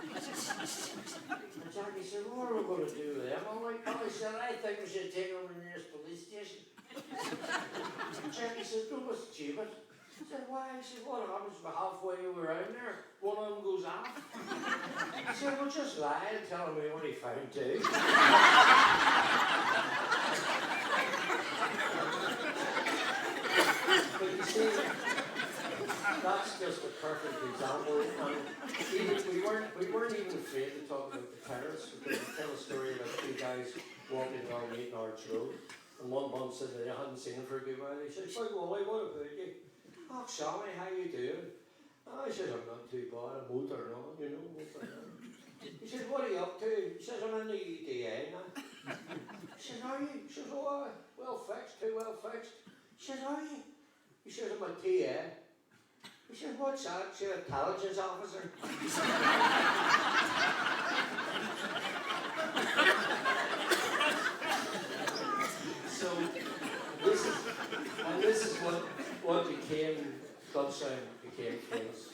Jackie said, what are we going to do with them? I'm like, oh, he said, I think we should take them to the nearest police station. And Jackie said, don't be stupid. I said, why? He said, what happens if halfway around there, one of them goes off? He said, well, just lie and tell him we only found 2. But you see, that's just a perfect example. And we weren't even afraid to talk about the terrorists, because we tell a story about 2 guys walking along 8 Arch Road, and one mum said they hadn't seen him for a good while. He said, "Why, Wally, what about you? Oh, Sammy, how you doing?" Oh, he says, "I'm not too bad. I'm motor now, you know, motor now." He says, "What are you up to?" He says, "I'm in the EDA now." He says, "Are you?" He says, "Oh, well fixed, too well fixed." He says, "Are you?" He says, "I'm a TA." He says, "What's that?" He says, "Intelligence officer." So, this is what became, Clubsound became famous.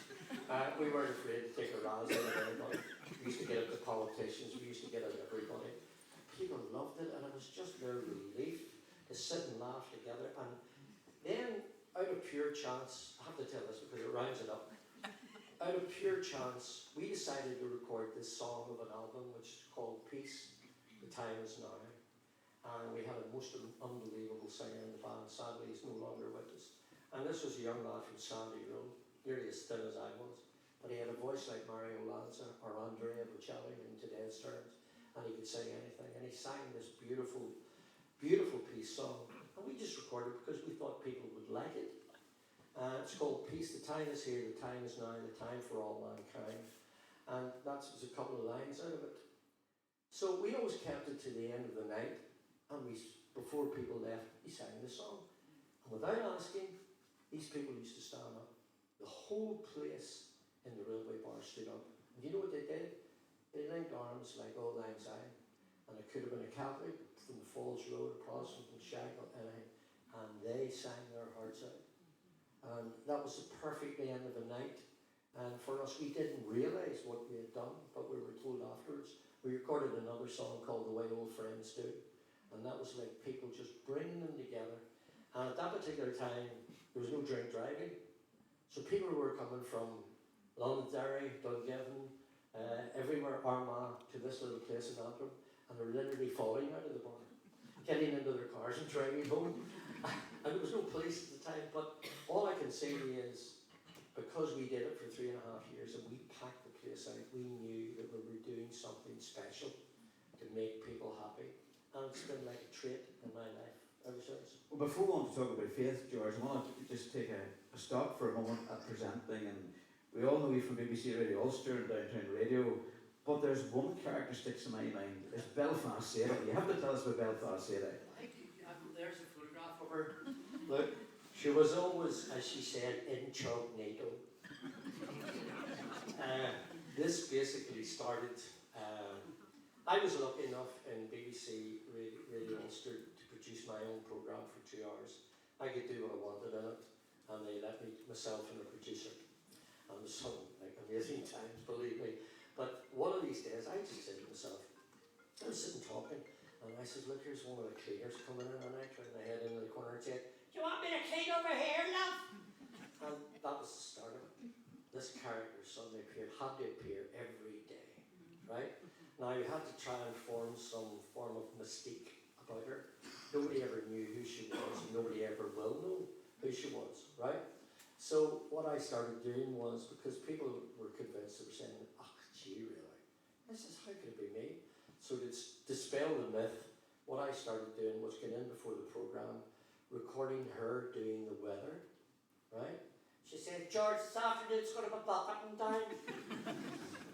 We weren't afraid to take a razz out of anybody. We used to get at the politicians, we used to get at everybody. People loved it, and it was just their relief to sit and laugh together. And then, out of pure chance, I have to tell this because it rounds it up. Out of pure chance, we decided to record this song of an album which is called Peace, The Time Is Now. And we had a most unbelievable singer in the band. Sadly, he's no longer with us. And this was a young lad from Sandy Road, nearly as thin as I was. But he had a voice like Mario Lanza or Andrea Bocelli in today's terms. And he could sing anything. And he sang this beautiful, beautiful peace song. And we just recorded it because we thought people would like it. It's called Peace. The time is here, the time is now, the time for all mankind. And that was a couple of lines out of it. So we always kept it to the end of the night. And before people left, we sang the song. And without asking, these people used to stand up. The whole place in the railway bar stood up. And you know what they did? They linked arms like Old Lang Syne. And it could have been a Catholic from the Falls Road, a Protestant from Shackle, anything. And they sang their hearts out. And that was the perfect end of the night. And for us, we didn't realise what we had done, but we were told afterwards. We recorded another song called The Way Old Friends Do. And that was like people just bringing them together. And at that particular time, there was no drink driving. So people were coming from Londonderry, Dungiven, everywhere, Armagh, to this little place in Antrim. And they were literally falling out of the bar, getting into their cars and driving home. And there was no police at the time. But all I can say to you is, because we did it for 3.5 years and we packed the place out, we knew that we were doing something special to make people happy. And it's been like a trait in my life ever since. Well, before we want to talk about faith, George, I want to just take a stop for a moment at presenting. And we all know you from BBC Radio Ulster and Downtown Radio, but there's one character sticks in my mind. It's Belfast Sarah. You have to tell us about Belfast Sarah. There's a photograph of her. Look, she was always, as she said, incognito. This basically started. I was lucky enough in BBC Radio Ulster to produce my own programme for 2 hours. I could do what I wanted in it, and they let me, myself and the producer. And it was some like amazing times, believe me. But one of these days, I just said to myself, I was sitting talking, and I said, "Look, here's one of the cleaners coming in," and I turned my head into the corner and said, "Do you want me to clean over here, love?" And that was the start of it. This character suddenly appeared, had to appear every day, right? Now, you had to try and form some form of mystique about her. Nobody ever knew who she was, and nobody ever will know who she was, right? So what I started doing was, because people were convinced, they were saying, "Oh, gee, really?" I says, "How could it be me?" So to dispel the myth, what I started doing was getting in before the programme, recording her doing the weather, right? She said, George, this afternoon's going to be bucketing down.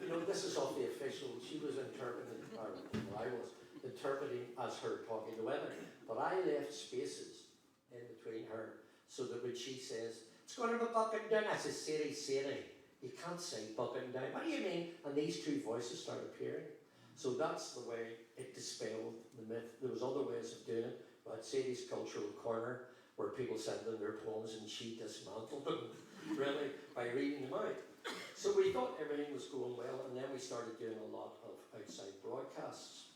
You know, this is off the official. She was interpreting, or I was interpreting as her talking to women. But I left spaces in between her so that when she says, it's going to be bucketing down, I said, Sadie, you can't say bucketing down. What do you mean? And these two voices started appearing. So that's the way it dispelled the myth. There was other ways of doing it. We had Sadie's Cultural Corner, where people sent in their poems and she dismantled them, really, by reading them out. So we thought everything was going well, and then we started doing a lot of outside broadcasts.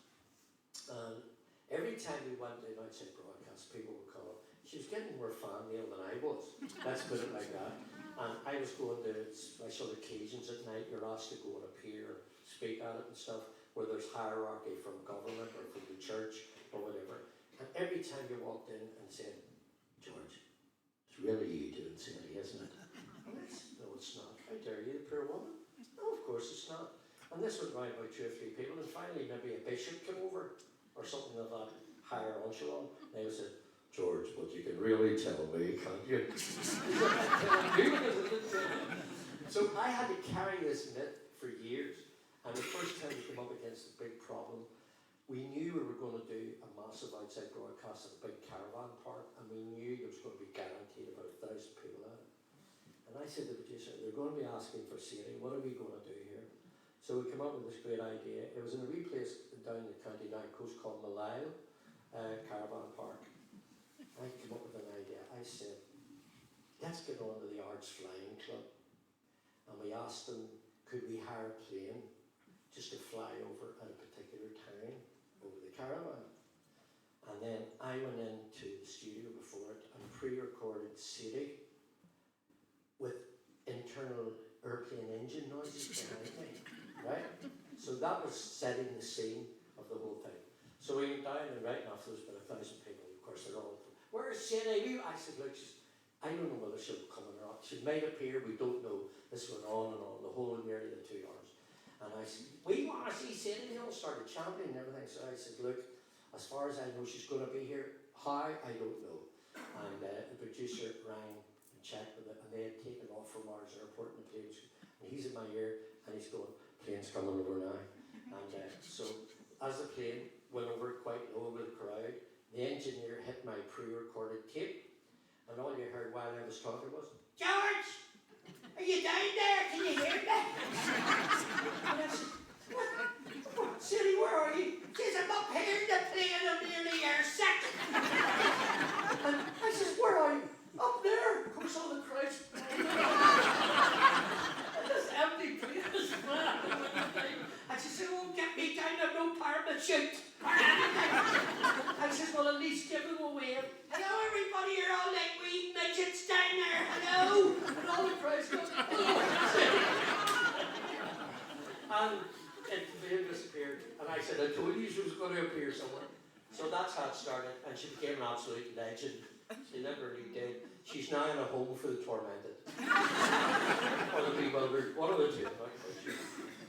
And every time we went to an outside broadcast, people would call up. She was getting more fan mail than I was. Let's put it like that. And I was going to special occasions at night. You're asked to go and appear, speak at it and stuff, where there's hierarchy from government or from the church or whatever. And every time you walked in and said, George, it's really you doing silly, isn't it? And I said, no, it's not. How dare you, the poor woman? No, of course it's not. And this went round about 2 or 3 people, and finally maybe a bishop came over, or something of that higher echelon, and they said, George, but you can really tell me, can't you? So I had to carry this myth for years, and the first time we came up against a big problem, we knew we were going to do a massive outside broadcast at a big caravan park, and we knew there was going to be guaranteed about 1,000 people at it. And I said to the producer, they're going to be asking for Sadie, what are we going to do here? So we came up with this great idea. It was in a wee place down the County Down Coast called Malile Caravan Park. I came up with an idea. I said, let's get on to the Arts Flying Club. And we asked them, could we hire a plane just to fly over at a particular time over the caravan? And then I went into the studio before it and pre-recorded Sadie with internal airplane engine noises behind me, right? So that was setting the scene of the whole thing. So we went down, and right after there's been 1,000 people. Of course, they're all, where's Sadie? I said, look, I don't know whether she'll come or not. She might appear, we don't know. This went on and on, the whole nearly the 2 hours. And I said, we want to see Sadie. They all started chanting and everything. So I said, look, as far as I know, she's going to be here. How? I don't know. And the producer rang and checked with it, and they had taken off from Mars Airport, and the plane was, and he's in my ear, and he's going, plane's coming over now. And so as the plane went over quite low over the crowd, the engineer hit my pre-recorded tape, and all you heard while I was talking was, George! Are you down there? Can you hear me? And I said, what? Silly, where are you? She said, I'm up here in the plane, I'm nearly airsick. And I said, where are you? Up there. Of course, all the crowds. This empty plane is flat. And she said, oh, get me down, I've no parachute. I said, well, at least give them a wave. Hello, everybody, you're all like wee midgets down there. Hello. And all the crowds go, and the plane disappeared. And I said, I told you she was going to appear somewhere. So that's how it started, and she became an absolute legend. She literally did. She's now in a home for the tormented. Or the bewildered. One of the two.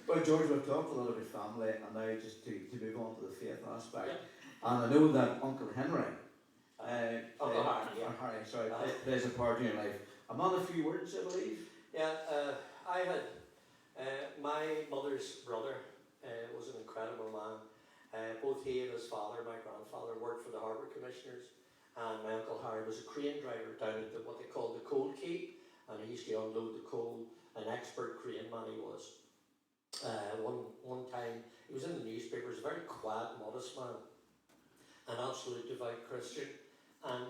Well, George, we've talked a lot about family, and now just to move on to the faith aspect. Yeah. And I know that Uncle Henry, Harry, plays a part in your life. A man of few words, I believe. Yeah, I had my mother's brother was an incredible man. Both he and his father, my grandfather, worked for the Harbour Commissioners, and my Uncle Harry was a crane driver down at what they called the coal quay, and he used to unload the coal. An expert crane man he was. One time, he was in the newspapers, a very quiet, modest man, an absolute devout Christian, and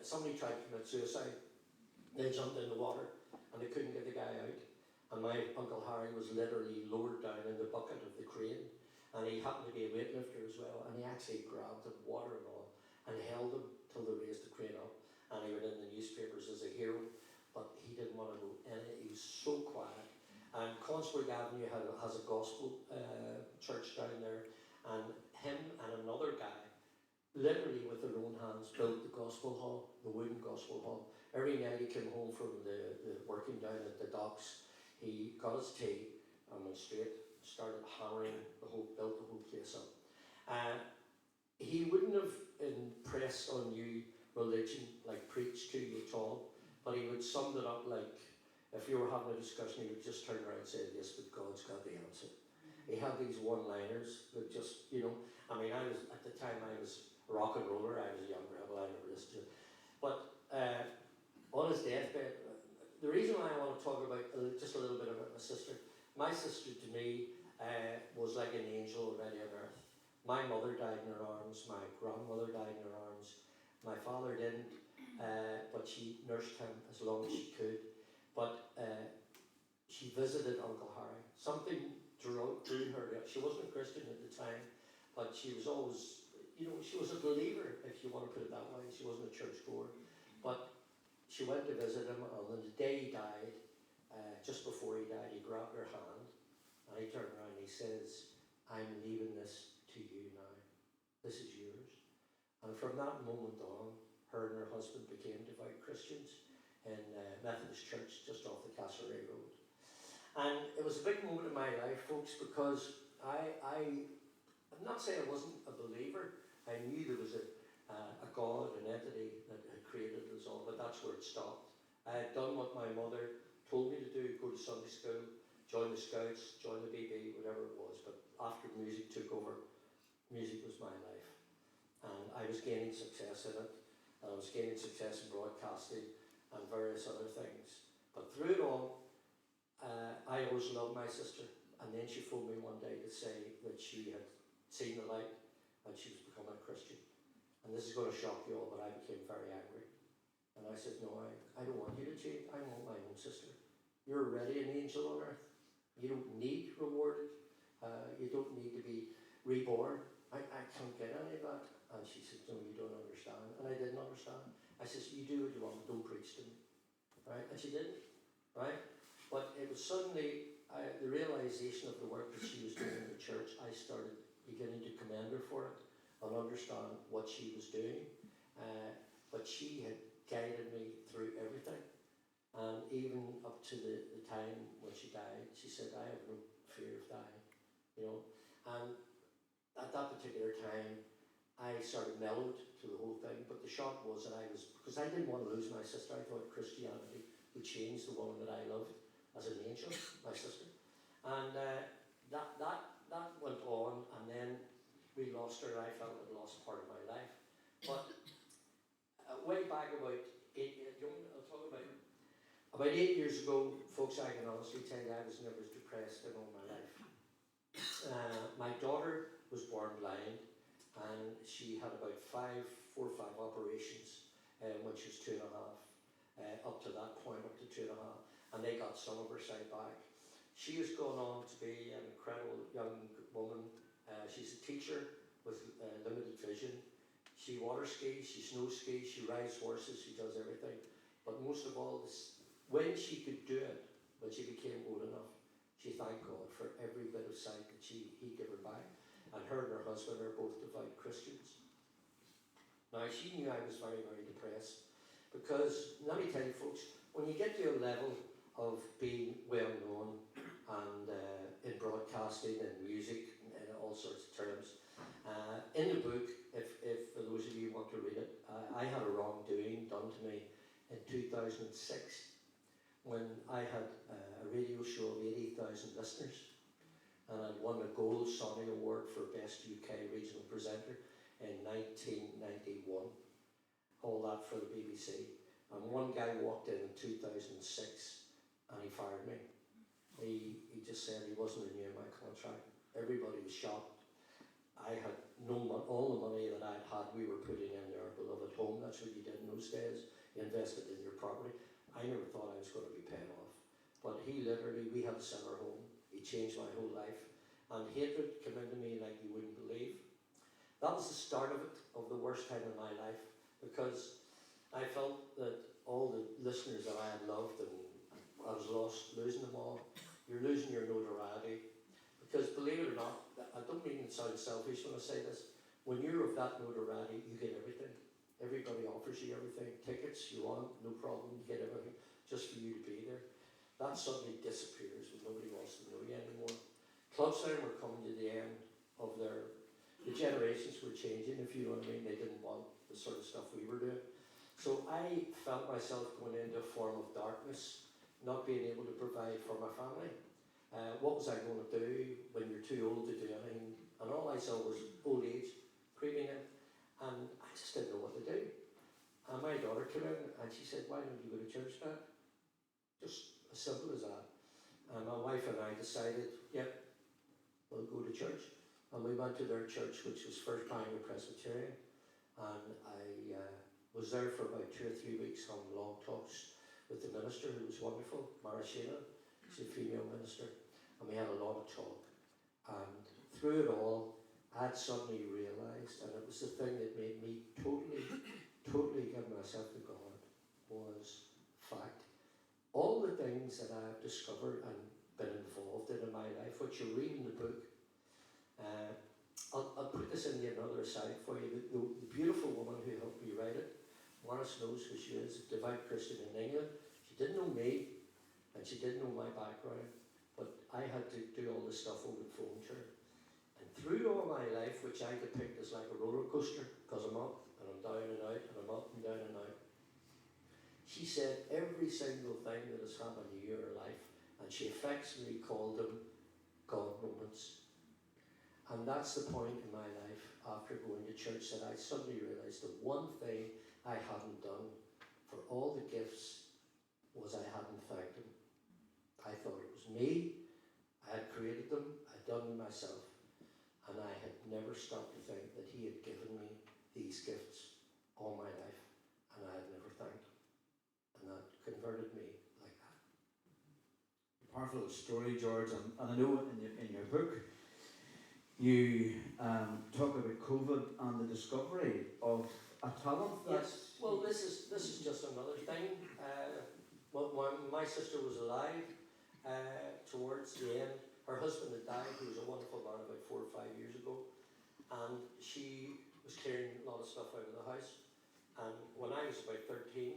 somebody tried to commit suicide. They jumped in the water, and they couldn't get the guy out. And my Uncle Harry was literally lowered down in the bucket of the crane, and he happened to be a weightlifter as well, and he actually grabbed him, water and all, and held him till they raised the crane up, and he went in the newspapers as a hero, but he didn't want to know anything. He was so quiet. And Conswick Avenue has a gospel church down there, and him and another guy, literally with their own hands, built the gospel hall, the wooden gospel hall. Every night he came home from the working down at the docks, he got his tea and went straight, started hammering built the whole place up. He wouldn't have impressed on you religion, like preached to you at all, but he would sum it up like, if you were having a discussion, he would just turn around and say, yes, but God's got the answer. He had these one-liners that just, I mean, at the time I was a rock and roller, I was a young rebel, I never listened to it. But on his deathbed, the reason why I want to talk about just a little bit about my sister to me was like an angel already on earth. My mother died in her arms, my grandmother died in her arms, my father didn't, but she nursed him as long as she could. But she visited Uncle Harry. Something drew her. She wasn't a Christian at the time, but she was always, she was a believer, if you want to put it that way. She wasn't a churchgoer. But she went to visit him, and on the day he died, just before he died, he grabbed her hand, and he turned around and he says, I'm leaving this to you now. This is yours. And from that moment on, her and her husband became devout Christians in Methodist Church just off the Castlereagh Road. And it was a big moment in my life, folks, because I'm not saying I wasn't a believer. I knew there was a God, an entity that had created us all, but that's where it stopped. I had done what my mother told me to do, go to Sunday school, join the Scouts, join the BB, whatever it was, but after music took over, music was my life. And I was gaining success in it, and I was gaining success in broadcasting and various other things. But through it all, I always loved my sister, and then she phoned me one day to say that she had seen the light and she was becoming a Christian. And this is going to shock you all, but I became very angry. And I said, no, I don't want you to change. I want my own sister. You're already an angel on earth. You don't need rewarded. You don't need to be reborn. I can't get any of that. And she said, no, you don't understand. And I didn't understand. I said, you do what you want, don't preach to me. Right? And she didn't. Right? But it was suddenly the realization of the work that she was doing in the church. I started beginning to commend her for it and understand what she was doing. But she had guided me through everything. And even up to the time when she died, she said, I have no fear of dying. And at that particular time, I sort of mellowed to the whole thing. But the shock was that because I didn't want to lose my sister. I thought Christianity would change the woman that I loved as an angel, my sister. And that went on, and then we lost her. I felt I'd lost part of my life. But way back about 8 years ago, folks, I can honestly tell you I was never as depressed in all my life. My daughter was born blind, and she had about 4 or 5 operations when she was 2.5, up to that point, up to 2.5, and they got some of her sight back. She has gone on to be an incredible young woman. She's a teacher with limited vision. She water skis, she snow skis, she rides horses, she does everything. But most of all, when she could do it, when she became old enough, she thanked God for every bit of sight that he gave her back. And her and her husband are both devout Christians. Now, she knew I was very, very depressed. Because, let me tell you folks, when you get to a level of being well known and in broadcasting and music and all sorts of terms, in the book, if for those of you who want to read it, I had a wrongdoing done to me in 2006 when I had a radio show of 80,000 listeners, and I'd won a Gold Sonny Award for Best UK Regional Presenter in 1991. All that for the BBC. And one guy walked in 2006 and he fired me. He just said he wasn't renewing my contract. Everybody was shocked. I had no money. All the money that I'd had, we were putting in our beloved home. That's what you did in those days. You invested in your property. I never thought I was going to be paid off. But he literally, we had to sell our home. He changed my whole life. And hatred came into me like you wouldn't believe. That was the start of it, of the worst time in my life. Because I felt that all the listeners that I had loved, and I was losing them all. You're losing your notoriety. Because believe it or not, I don't mean to sound selfish when I say this, when you're of that notoriety, you get everything. Everybody offers you everything. Tickets you want, no problem, you get everything, just for you to be there. That suddenly disappears when nobody wants to know you anymore. Clubs then were coming to the end of the generations were changing, if you know what I mean. They didn't want the sort of stuff we were doing. So I felt myself going into a form of darkness, not being able to provide for my family. What was I going to do when you're too old to do anything? And all I saw was old age creeping in, and I just didn't know what to do. And my daughter came in and she said, "Why don't you go to church, Dad?" Just as simple as that. And my wife and I decided, yep, we'll go to church. And we went to their church, which was First Rathfriland Presbyterian. And I was there for about 2 or 3 weeks on long talks with the minister, who was wonderful, Marashina. She's a female minister. And we had a lot of talk. And through it all, I had suddenly realised, and it was the thing that made me totally give myself to God, was fact. All the things that I have discovered and been involved in my life, which you read in the book, I'll put this in another aside for you. The beautiful woman who helped me write it, Morris knows who she is, a devout Christian in England. She didn't know me, and she didn't know my background, but I had to do all this stuff over the phone to her. And through all my life, which I depict as like a roller coaster, because I'm up and I'm down and out, and I'm up and down and out, she said every single thing that has happened to you in her life, and she affectionately called them God moments. And that's the point in my life after going to church that I suddenly realised the one thing I hadn't done for all the gifts was I hadn't thanked him. I thought it was me, I had created them, I'd done them myself, and I had never stopped to think that he had given me these gifts all my life, and I had never thanked him. And that converted me like that. Powerful little story, George, and I know in your book you talk about COVID and the discovery of a talent. Yes. Well, this is just another thing. When my sister was alive, towards the end, her husband had died. He was a wonderful man about 4 or 5 years ago, and she was clearing a lot of stuff out of the house. And when I was about 13,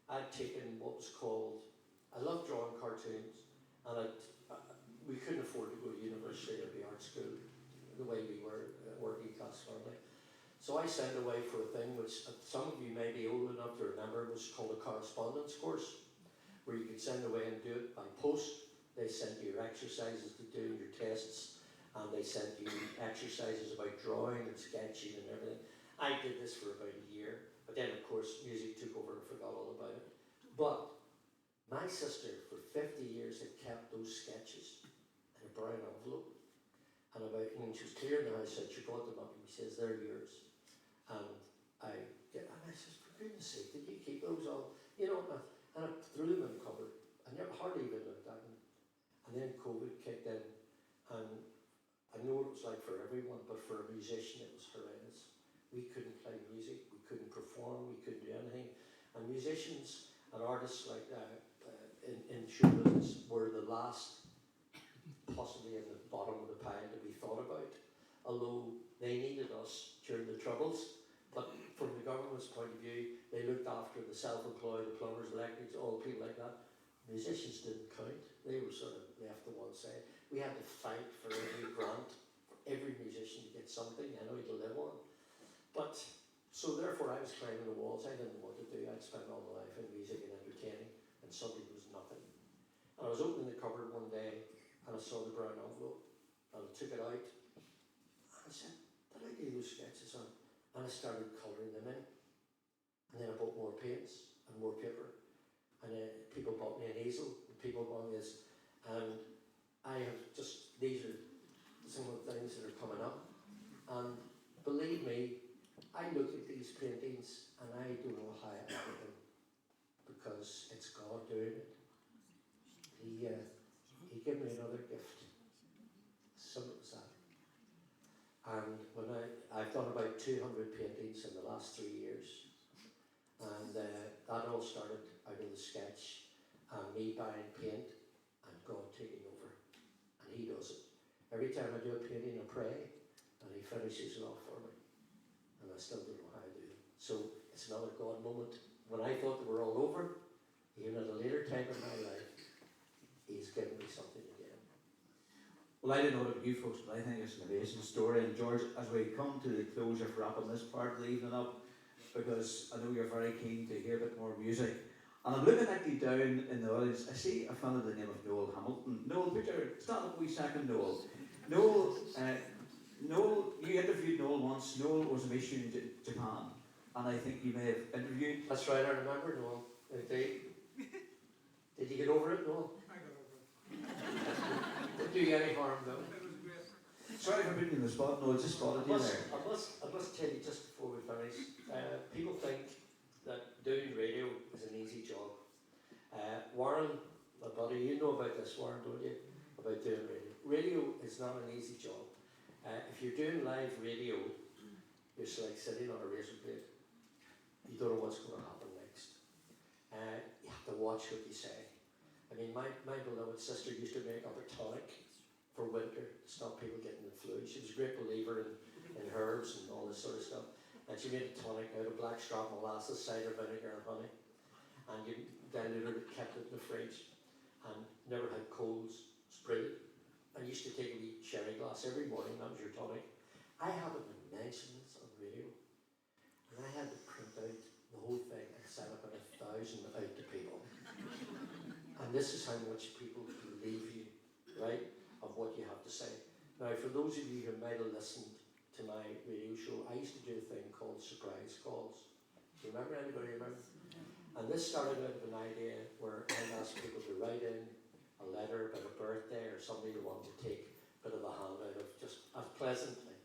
I'd taken what was called, I loved drawing cartoons, and we couldn't afford to go to university or the art school the way we were, working class family. So I sent away for a thing which some of you may be old enough to remember, was called a correspondence course, where you could send away and do it by post. They sent you your exercises to do, your tests, and they sent you exercises about drawing and sketching and everything. I did this for about a year, but then of course music took over and forgot all about it. But my sister, for 50 years, had kept those sketches in a brown envelope. And when she was clearing the house, she brought them up and she says, "They're yours." And I said, "For goodness sake, did you keep those all?" You know, and I threw them in the cupboard. I never hardly even looked at them. And then COVID kicked in, and I know what it was like for everyone, but for a musician it was horrendous. We couldn't play music, we couldn't perform, we couldn't do anything. And musicians and artists like that in show business were the last, possibly in the bottom of the pile that we thought about, although they needed us during the Troubles. But from the government's point of view, they looked after the self-employed, the plumbers, electrics, all the people like that. Musicians didn't count. They were sort of left to one side. We had to fight for every grant, for every musician to get something, anyway, to live on. But, so therefore I was climbing the walls. I didn't know what to do. I'd spent all my life in music and entertaining, and suddenly there was nothing. And I was opening the cupboard one day, and I saw the brown envelope, and I took it out, and I said, "Did I do those sketches on?" And I started colouring them in. And then I bought more paints and more paper. And people bought me an easel, and people bought me this. And I have just, these are some of the things that are coming up. And believe me, I look at these paintings and I don't know how I did them, because it's God doing it. He gave me another gift. Simple as that. And when I've done about 200 paintings in the last 3 years, and that all started out of the sketch, and me buying paint, and God taking over, and He does it. Every time I do a painting, I pray, and He finishes it off for me, and I still don't know how to do it. So it's another God moment. When I thought they were all over, even at a later time in my life, He's given me something again. Well, I don't know about you folks, but I think it's an amazing story. And George, as we come to the closure for wrapping this part of the evening up, because I know you're very keen to hear a bit more music. And I'm looking actually down in the audience. I see a fellow by the name of Noel Hamilton. Noel, put your stand up a wee second, Noel. Noel, you interviewed Noel once. Noel was a missionary in Japan, and I think you may have interviewed. That's right, I remember Noel. Did you get over it, Noel? I got over it. Didn't do you any harm, though. It was great. Sorry for putting you in the spot, Noel. Just spotted you there. I must tell you just before we finish, people think that doing radio is an easy job. Warren, my buddy, you know about this, Warren, don't you? About doing radio. Radio is not an easy job. If you're doing live radio, you're like sitting on a razor blade. You don't know what's going to happen next. You have to watch what you say. I mean, my beloved sister used to make up a tonic for winter to stop people getting the flu. She was a great believer in herbs and all this sort of stuff. And she made a tonic out of blackstrap molasses, cider vinegar and honey. And you diluted it, kept it in the fridge, and never had colds. It's brilliant. I used to take a wee sherry glass every morning, that was your tonic. I haven't been mentioned this on radio, and I had to print out the whole thing and send about 1,000 out to people. And this is how much people believe you, right, of what you have to say. Now, for those of you who might have listened to my radio show, I used to do a thing called surprise calls. Do you remember? Anybody remember? And this started out of an idea where I'd ask people to write in a letter about a birthday or somebody they want to take a bit of a handout of just as pleasantly,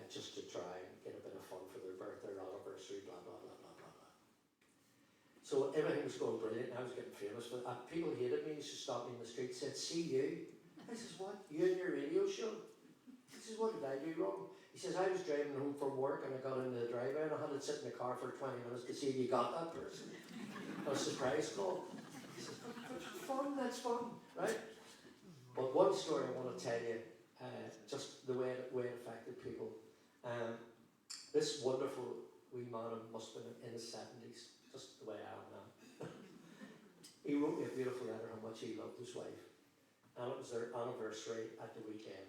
just to try and get a bit of fun for their birthday or anniversary, blah, blah, blah, blah, blah, blah. So everything was going brilliant, and I was getting famous, but people hated me, used to stop me in the street, said, "See you?" I says, "What? You and your radio show?" He says, "What did I do wrong?" He says, "I was driving home from work and I got into the driveway and I had to sit in the car for 20 minutes to see if you got that person." A surprise call. He says, that's fun, right? But one story I want to tell you, just the way it affected people. This wonderful wee man must have been in his 70s, just the way I am now. He wrote me a beautiful letter how much he loved his wife. And it was their anniversary at the weekend.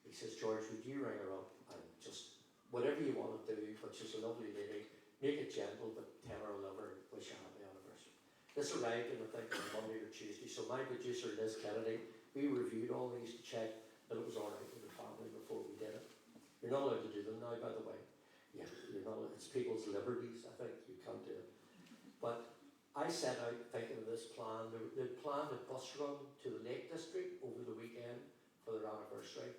He says, "George, would you ring her up and just, whatever you want to do, but she's a lovely lady, make it gentle, but tell her I love her, wish her a happy anniversary." This arrived in, I think, on Monday or Tuesday. So my producer, Liz Kennedy, we reviewed all these to check that it was all right with the family before we did it. You're not allowed to do them now, by the way. Yeah, you're not. It's people's liberties. I think you can't do it. But I set out thinking of this plan. They planned a bus run to the Lake District over the weekend for their anniversary.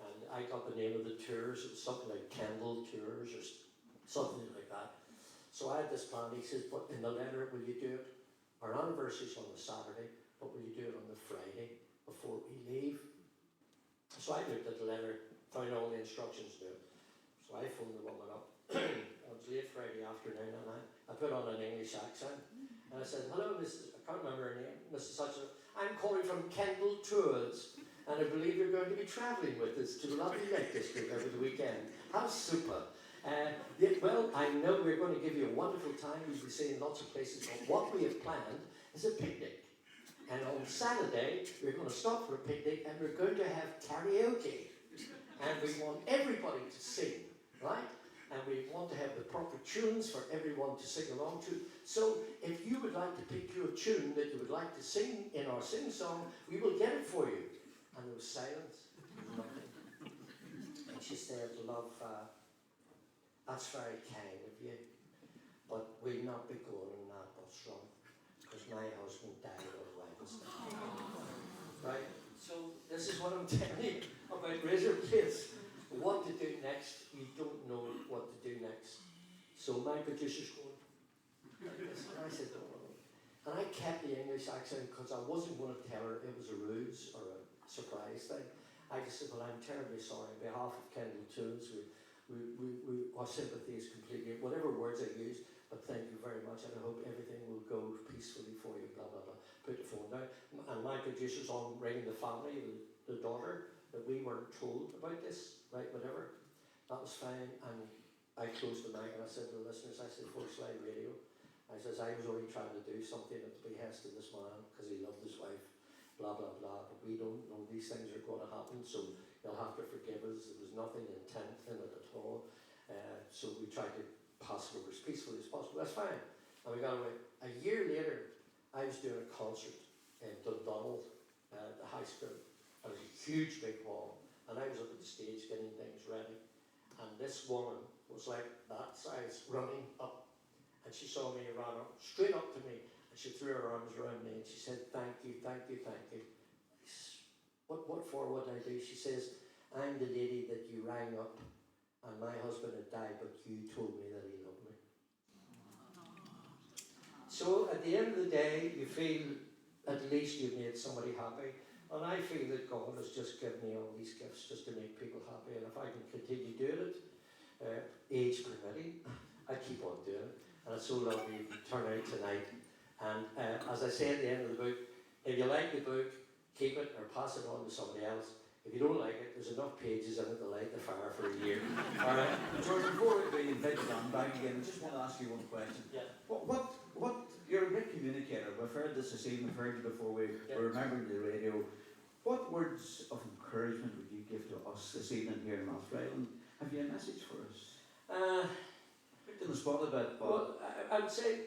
And I got the name of the tours. It was something like Kendall Tours or something like that. So I had this plan. He says, "But in the letter, will you do it? Our anniversary's on the Saturday, but will you do it on the Friday before we leave?" So I looked at the letter, found all the instructions to it. So I phoned the woman up. It was late Friday afternoon, and I put on an English accent. And I said, "Hello, Mrs. I can't remember her name, Mrs. Such. I'm calling from Kendall Tours, and I believe you're going to be travelling with us to the lovely Lake District over the weekend. How super. Well, I know we're going to give you a wonderful time. You'll be seeing lots of places, but what we have planned is a picnic. And on Saturday, we're going to stop for a picnic, and we're going to have karaoke. And we want everybody to sing, right? And we want to have the proper tunes for everyone to sing along to. So if you would like to pick your tune that you would like to sing in our sing-song, we will get it for you." And there was silence. Nothing. And she said, "Love, that's very kind of you, but we'll not be going on that bus run because my husband died on Wednesday." Right? So this is what I'm telling you about razor blades. What to do next, you don't know what to do next. So my producer's going, and I said, "Don't worry." And I kept the English accent because I wasn't going to tell her it was a ruse or a surprise thing. I just said, "Well, I'm terribly sorry. On behalf of Kendall Tunes, our sympathy is completely, whatever words I use, but thank you very much, and I hope everything will go peacefully for you, blah, blah, blah." Put the phone down. And my producer's on ringing the family, the daughter, that we weren't told about this, right, whatever. That was fine, and I closed the mic and I said to the listeners, I said, "First Rathfriland Radio." I says, "I was only trying to do something at the behest of this man because he loved his wife, blah, blah, blah, but we don't know these things are going to happen, so you'll have to forgive us. There was nothing intent in it at all. So we tried to pass it over as peacefully as possible. That's fine. And we got away. A year later, I was doing a concert in Dundonald, the high school. There was a huge big hall, and I was up at the stage getting things ready. And this woman was like that size, running up, and she saw me and ran up, straight up to me, and she threw her arms around me, and she said, "Thank you, thank you, thank you." I said, what for, what did I do? She says, "I'm the lady that you rang up, and my husband had died, but you told me that he loved me." So at the end of the day, you feel at least you've made somebody happy. And I feel that God has just given me all these gifts just to make people happy. And if I can continue doing it, age permitting, I keep on doing it. And it's so lovely you can turn out tonight. And as I say at the end of the book, if you like the book, keep it or pass it on to somebody else. If you don't like it, there's enough pages in it to light the fire for a year. All right, George, before we invite Dan back again, I just want to ask you one question. Yeah. What you're a great communicator. We've heard this evening, we've heard you before, we're remembering the radio. What words of encouragement would you give to us this evening here in Rathfriland? Have you a message for us? Put in the spot a bit, but... Well, I would say,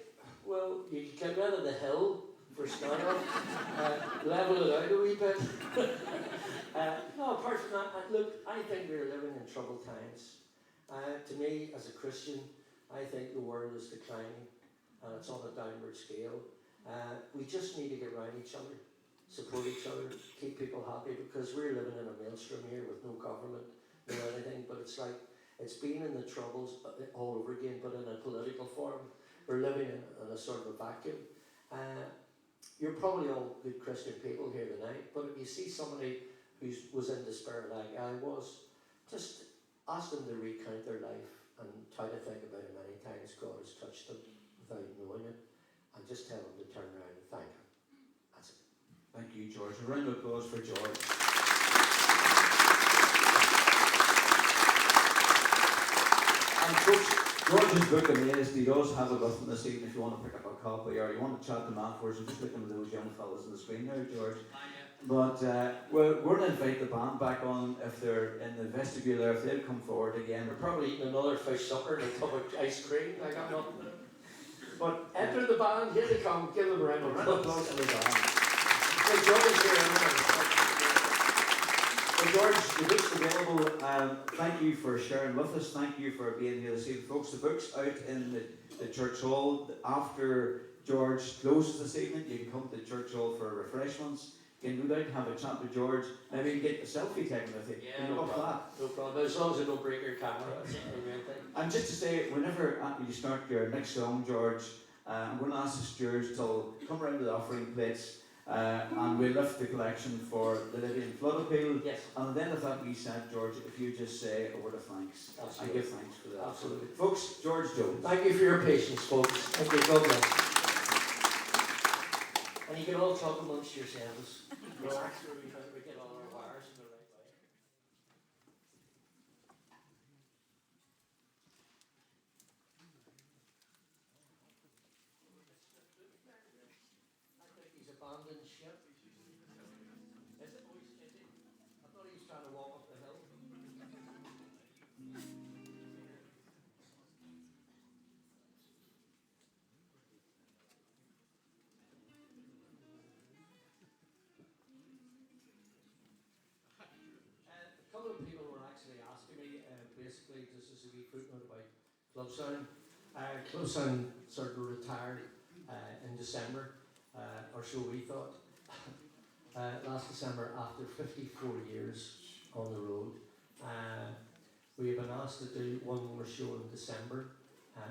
well, you get rid of the hill for start off, level it out a wee bit. No, apart from that, look, I think we're living in troubled times. To me, as a Christian, I think the world is declining and it's on a downward scale. We just need to get around each other, support each other, keep people happy, because we're living in a maelstrom here with no government, no anything, but it's like, it's been in the Troubles all over again, but in a political form. We're living in a sort of a vacuum. You're probably all good Christian people here tonight, but if you see somebody who was in despair like I was, just ask them to recount their life and try to think about how many times God has touched them without knowing it, and just tell them to turn around and thank Him. That's it. Thank you, George. A round of applause for George. And folks, George's book Amazed, he does have it with him this evening if you want to pick up a copy or you want to chat to him afterwards. I'm just looking at those young fellas on the screen now, George. But we're going to invite the band back on if they're in the vestibule there, if they'll come forward again. We're probably eating another fish supper and a tub of ice cream. I got nothing. But enter the band, here they come, give them a round of applause. for the band. So George here. George, the book's available. Thank you for sharing with us. Thank you for being here this evening. Folks, the book's out in the church hall. After George closes this evening, you can come to the church hall for refreshments. You can go down and have a chat with George. Maybe you can get a selfie taken with you. Yeah, no problem. No problem. As long as I don't break your camera, that's the main thing. And just to say, whenever you start your next song, George, I'm going to ask the stewards to come around to the offering plates. And we'll lift the collection for the Libyan flood appeal. Yes. And then if that we said, George, if you just say a word of thanks. Absolutely. I give thanks for that. Absolutely. Folks, George Jones. Thank you for your patience, folks. Thank you. God bless. And you can all talk amongst yourselves. Relax where we get all our wires in the right way. I think he's abandoned ship. Is it? Oh, is it? I thought he was trying to walk up the hill. A couple of people were actually asking me, basically, just as a wee footnote about Club Sound. Club Sound sort of retired in December, or so we thought. Last December, after 54 years on the road. We have been asked to do one more show in December.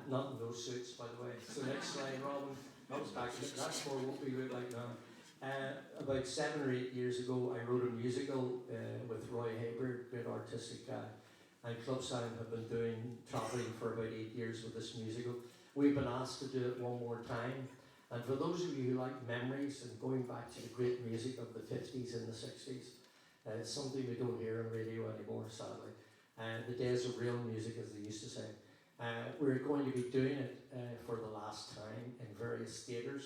Not in those suits, by the way. So next slide, Robin. Comes back. That's more what we look like now. About 7 or 8 years ago, I wrote a musical with Roy Haber, great artistic guy. And Club Sound have been travelling for about 8 years with this musical. We've been asked to do it one more time. And for those of you who like memories and going back to the great music of the 50s and the 60s, it's something we don't hear on radio anymore, sadly. The days of real music, as they used to say. We're going to be doing it for the last time in various theatres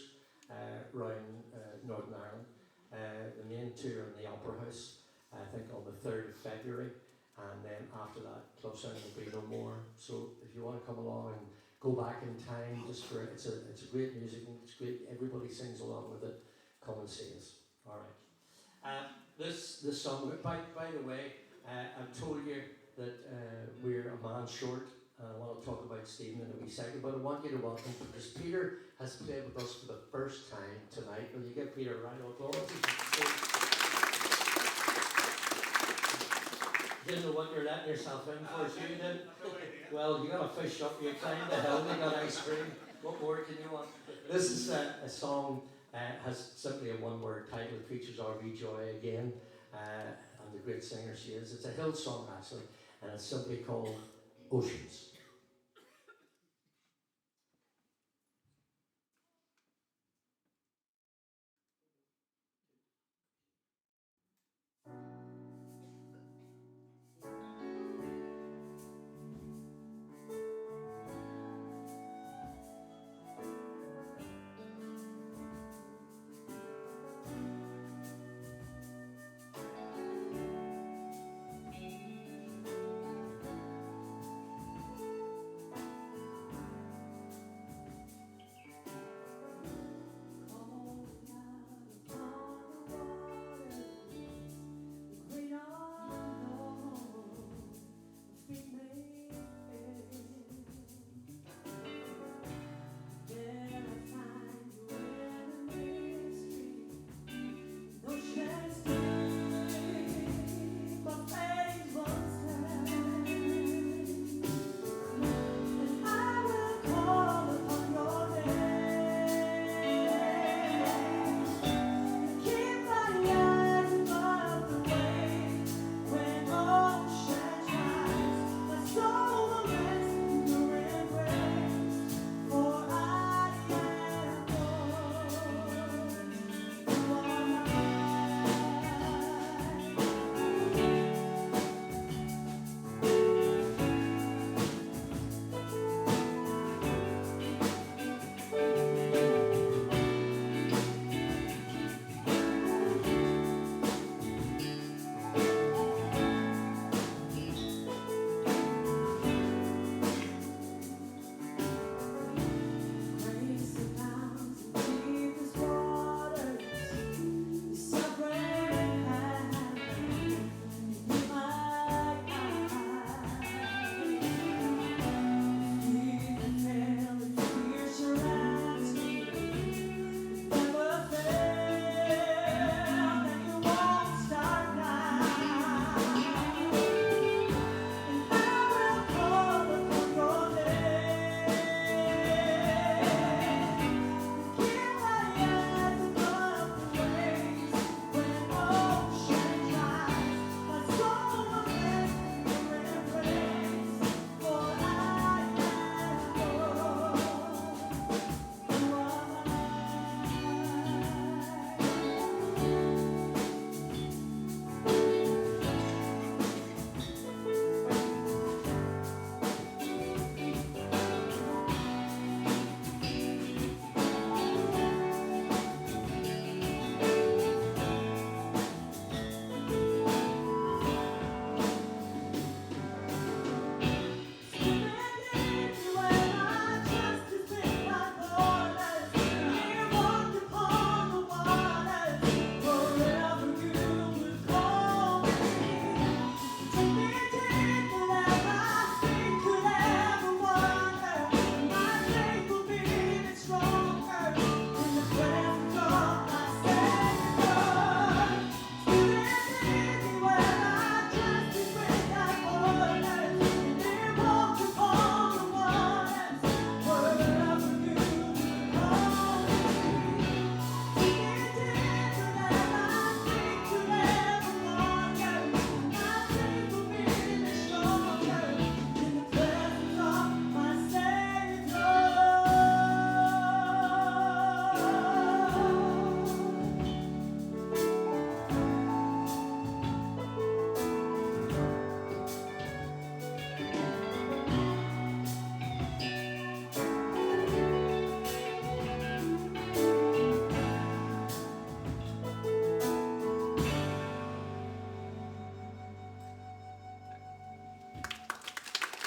around Northern Ireland. The main tour in the Opera House, I think on the 3rd of February. And then after that, Club Sound will be no more. So if you want to come along and go back in time just for it's a great music and it's great. Everybody sings along with it. Come and see us. All right. This song. By the way, I've told you that we're a man short. I want to talk about Stephen in a wee second, but I want you to welcome because Peter has played with us for the first time tonight. Will you give Peter a round of applause? You didn't know what you're letting yourself in for, so you did. Well, you got a fish up, you climbed the hill, you got ice cream. What more can you want? This is a song, has simply a one-word title. It features R.V. Joy again, and the great singer she is. It's a hill song, actually, and it's simply called Oceans.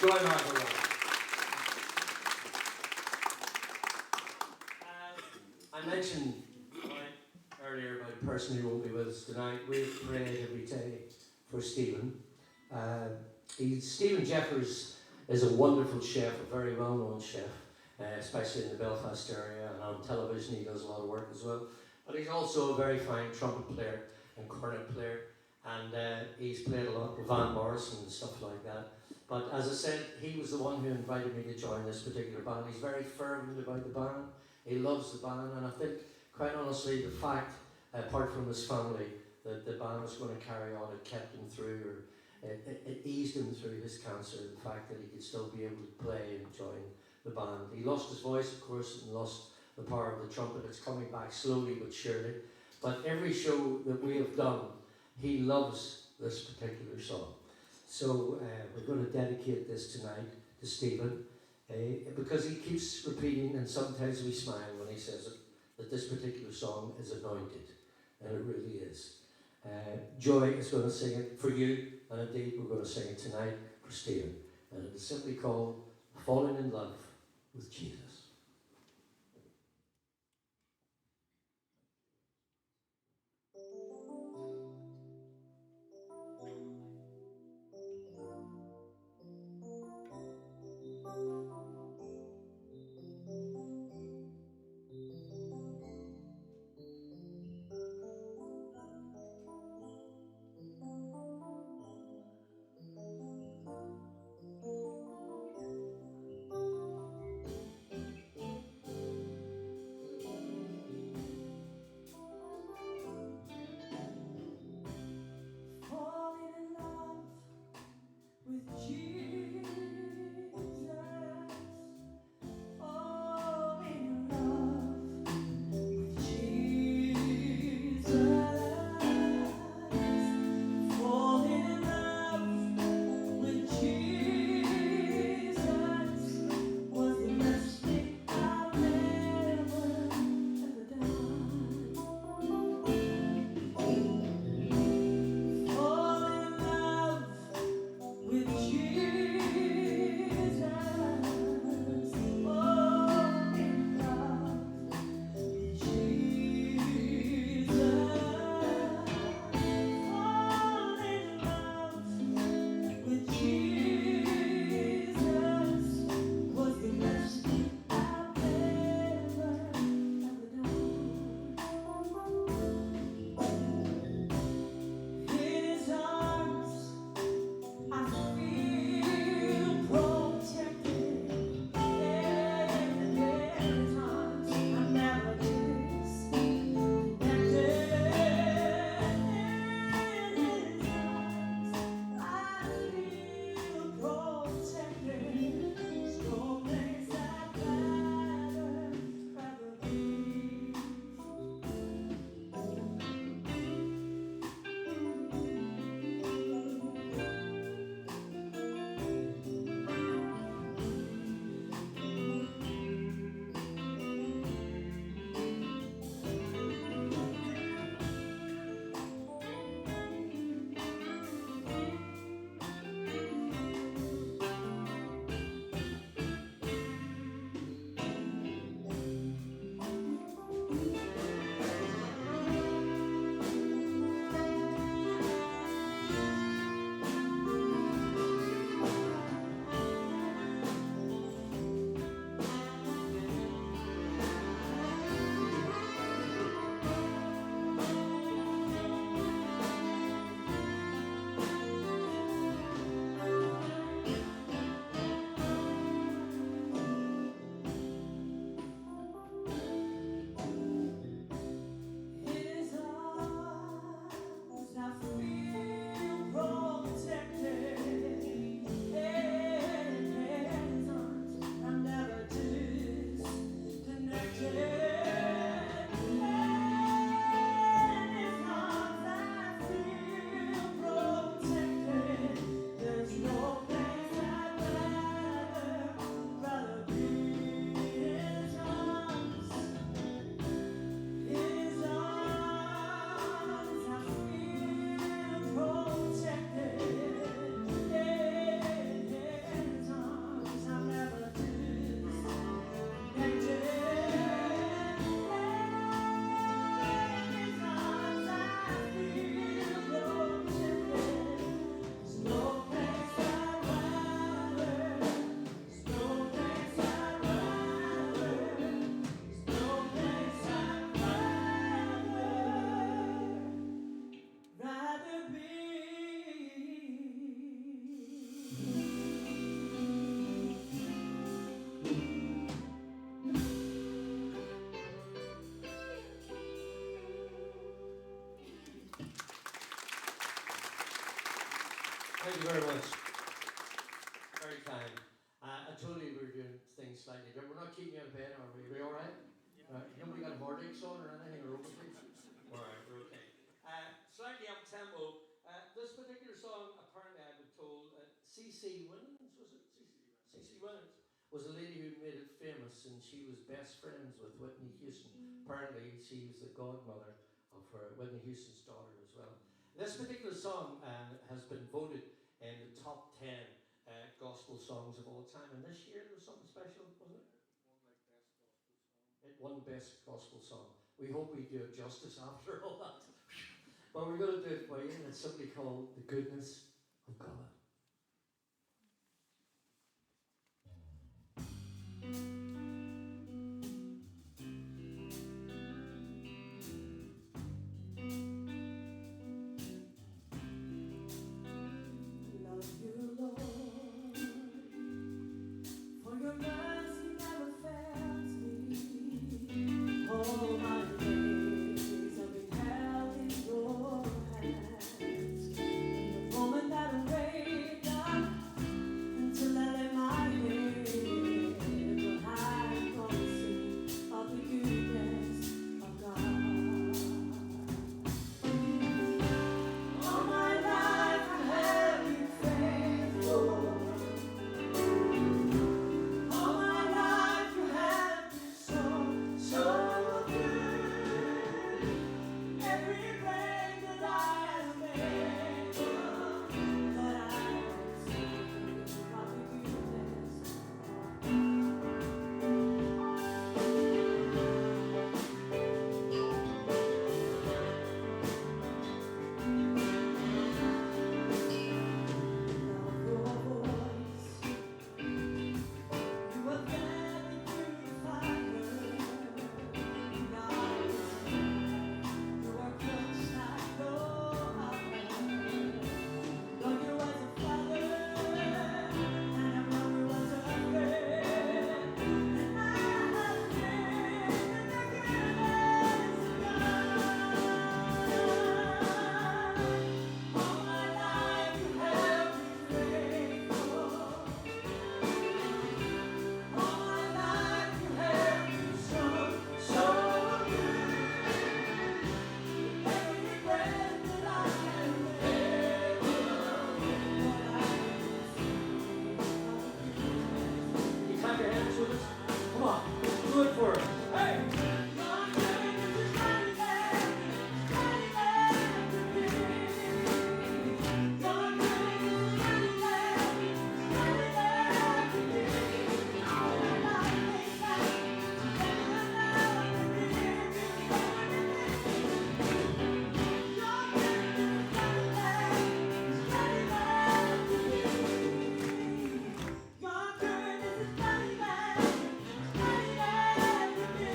Joy Margaret. I mentioned earlier about a person who won't be with us tonight. We've prayed every day for Stephen. Stephen Jeffers is a wonderful chef, a very well-known chef, especially in the Belfast area, and on television he does a lot of work as well. But he's also a very fine trumpet player and cornet player, and he's played a lot with Van Morrison and stuff like that. But as I said, he was the one who invited me to join this particular band. He's very fervent about the band. He loves the band, and I think, quite honestly, the fact, apart from his family, that the band was going to carry on, it kept him through, or it eased him through his cancer, the fact that he could still be able to play and join the band. He lost his voice, of course, and lost the power of the trumpet. It's coming back slowly but surely. But every show that we have done, he loves this particular song. So we're going to dedicate this tonight to Stephen, because he keeps repeating, and sometimes we smile when he says it, that this particular song is anointed, and it really is. Joy is going to sing it for you, and indeed we're going to sing it tonight for Stephen, and it is simply called Falling in Love with Jesus. you very much. Very kind. I told you we were doing things slightly different. We're not keeping you out of bed, are we? Are we all right? Nobody got heartaches on or anything, or overtake? All right, we're okay. Slightly up tempo. This particular song, apparently I've been told, C.C. Winans, was it? C.C. Winans was a lady who made it famous, and she was best friends with Whitney Houston. Apparently she was the godmother of her, Whitney Houston's daughter as well. This particular song has been voted in the top 10 gospel songs of all time, and this year there was something special, wasn't it? It won Best Gospel Song. We hope we do it justice after all that. But we're going to do it for you, and it's simply called The Goodness of God. Love you, Lord, for your mercy never fails me. All my days I've been held in your hands. From the moment that I wake up until I lay my head, will I gonna sing of the goodness of God. All my life I have been faithful. All my life you have been so, so good. Every breath that I have made, Lord, I will sing of the goodness of Love your voice. You were very purified. You are close like no other. Lord, you as a father, and I love you as a friend. And I have been in the goodness of God. All my life you have been faithful. All my life you have been so, so good. Every breath that I have made, Lord, I will sing of the goodness. You clap your hands with us? Come on, do it for us. Hey! Your goodness is running after me. Your goodness is running after me. All my life makes sense. Never allow me to give you Your goodness is running after me. Your goodness is running after me.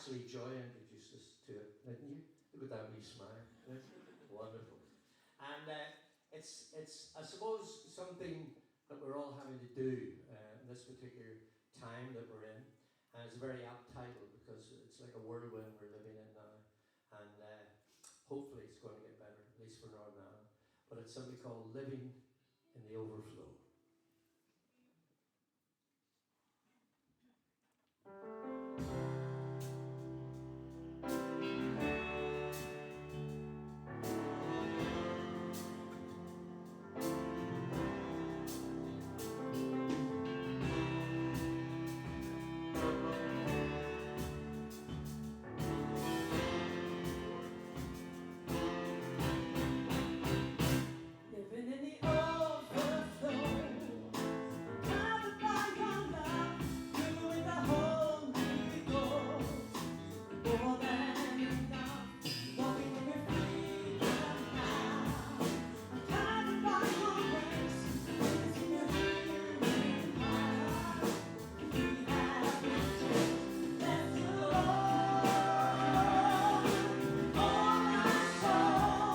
actually, Joy introduced us to it, didn't you? Look at that wee smile. Right? Wonderful. And it's I suppose, something that we're all having to do in this particular time that we're in. And it's a very apt title because it's like a whirlwind we're living in now. And hopefully it's going to get better, at least for Northern Ireland. But it's something called Living in the Overflow. Living in the overflow, covered by your love, doing the Holy Ghost, more than enough, walking in your freedom now. I'm covered by your grace, it's in your healing heart. We have been changed, bless the Lord, all my soul.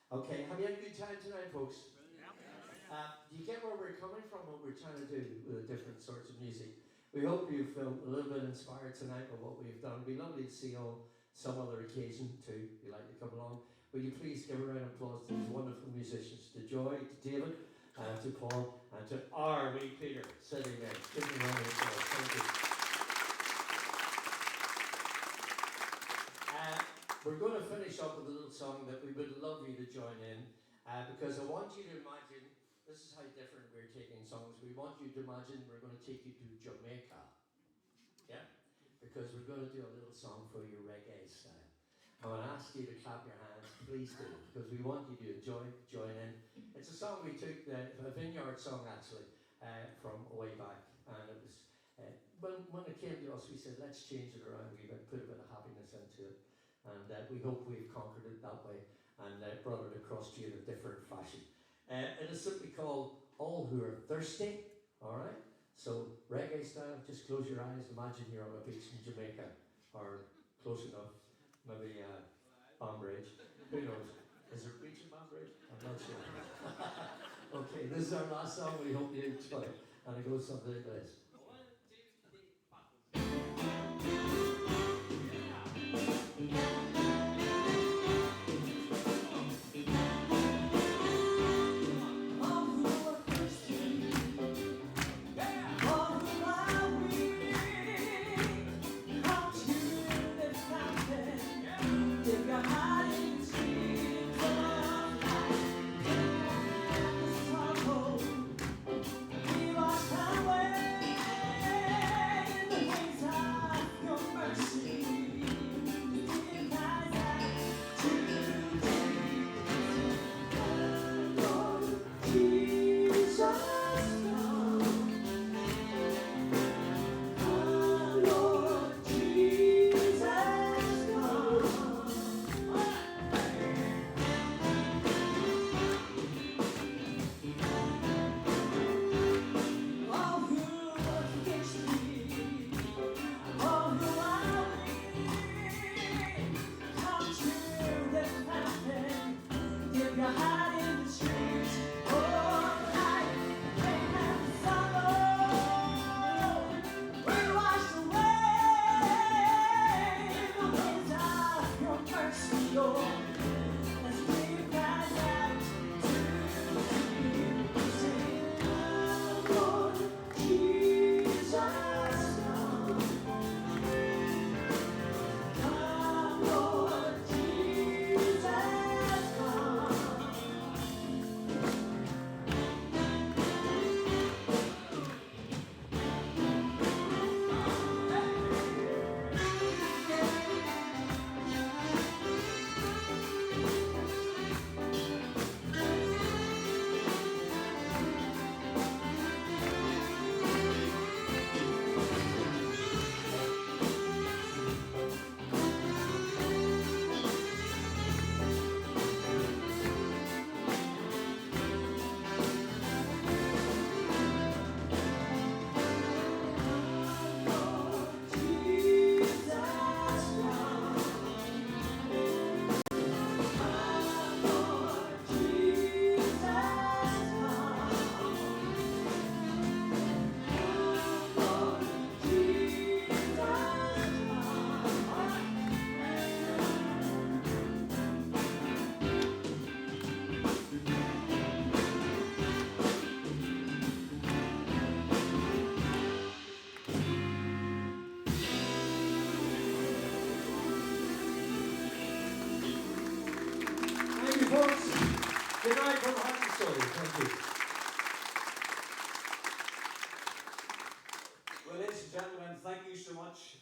Okay, have you had a good time tonight, folks? Do you get where we're coming from, what we're trying to do with the different sorts of music? We hope you feel a little bit inspired tonight by what we've done. It'd be lovely to see you on some other occasion too, if you'd like to come along. Will you please give a round of applause to these wonderful musicians, to Joy, to David, to Paul, and to our wee Peter sitting there. Give them a round of applause. Thank you. We're going to finish up with a little song that we would love you to join in, because I want you to imagine, this is how different we're taking songs. We want you to imagine we're going to take you to Jamaica. Yeah? Because we're going to do a little song for your reggae style. I want to ask you to clap your hands, please do, because we want you to join in. It's a song we took, a vineyard song actually, from way back, and it was, when it came to us, we said, let's change it around, we put a bit of happiness into it, and we hope we've conquered it that way, and brought it across to you in a different fashion. It is simply called All Who Are Thirsty, alright? So, reggae style, just close your eyes, imagine you're on a beach in Jamaica, or close enough. Maybe Banbridge. Who knows? Is there a beach in Banbridge? I'm not sure. Okay, this is our last song. We hope you enjoy it. And it goes something like this. 1, 2, 3, 4.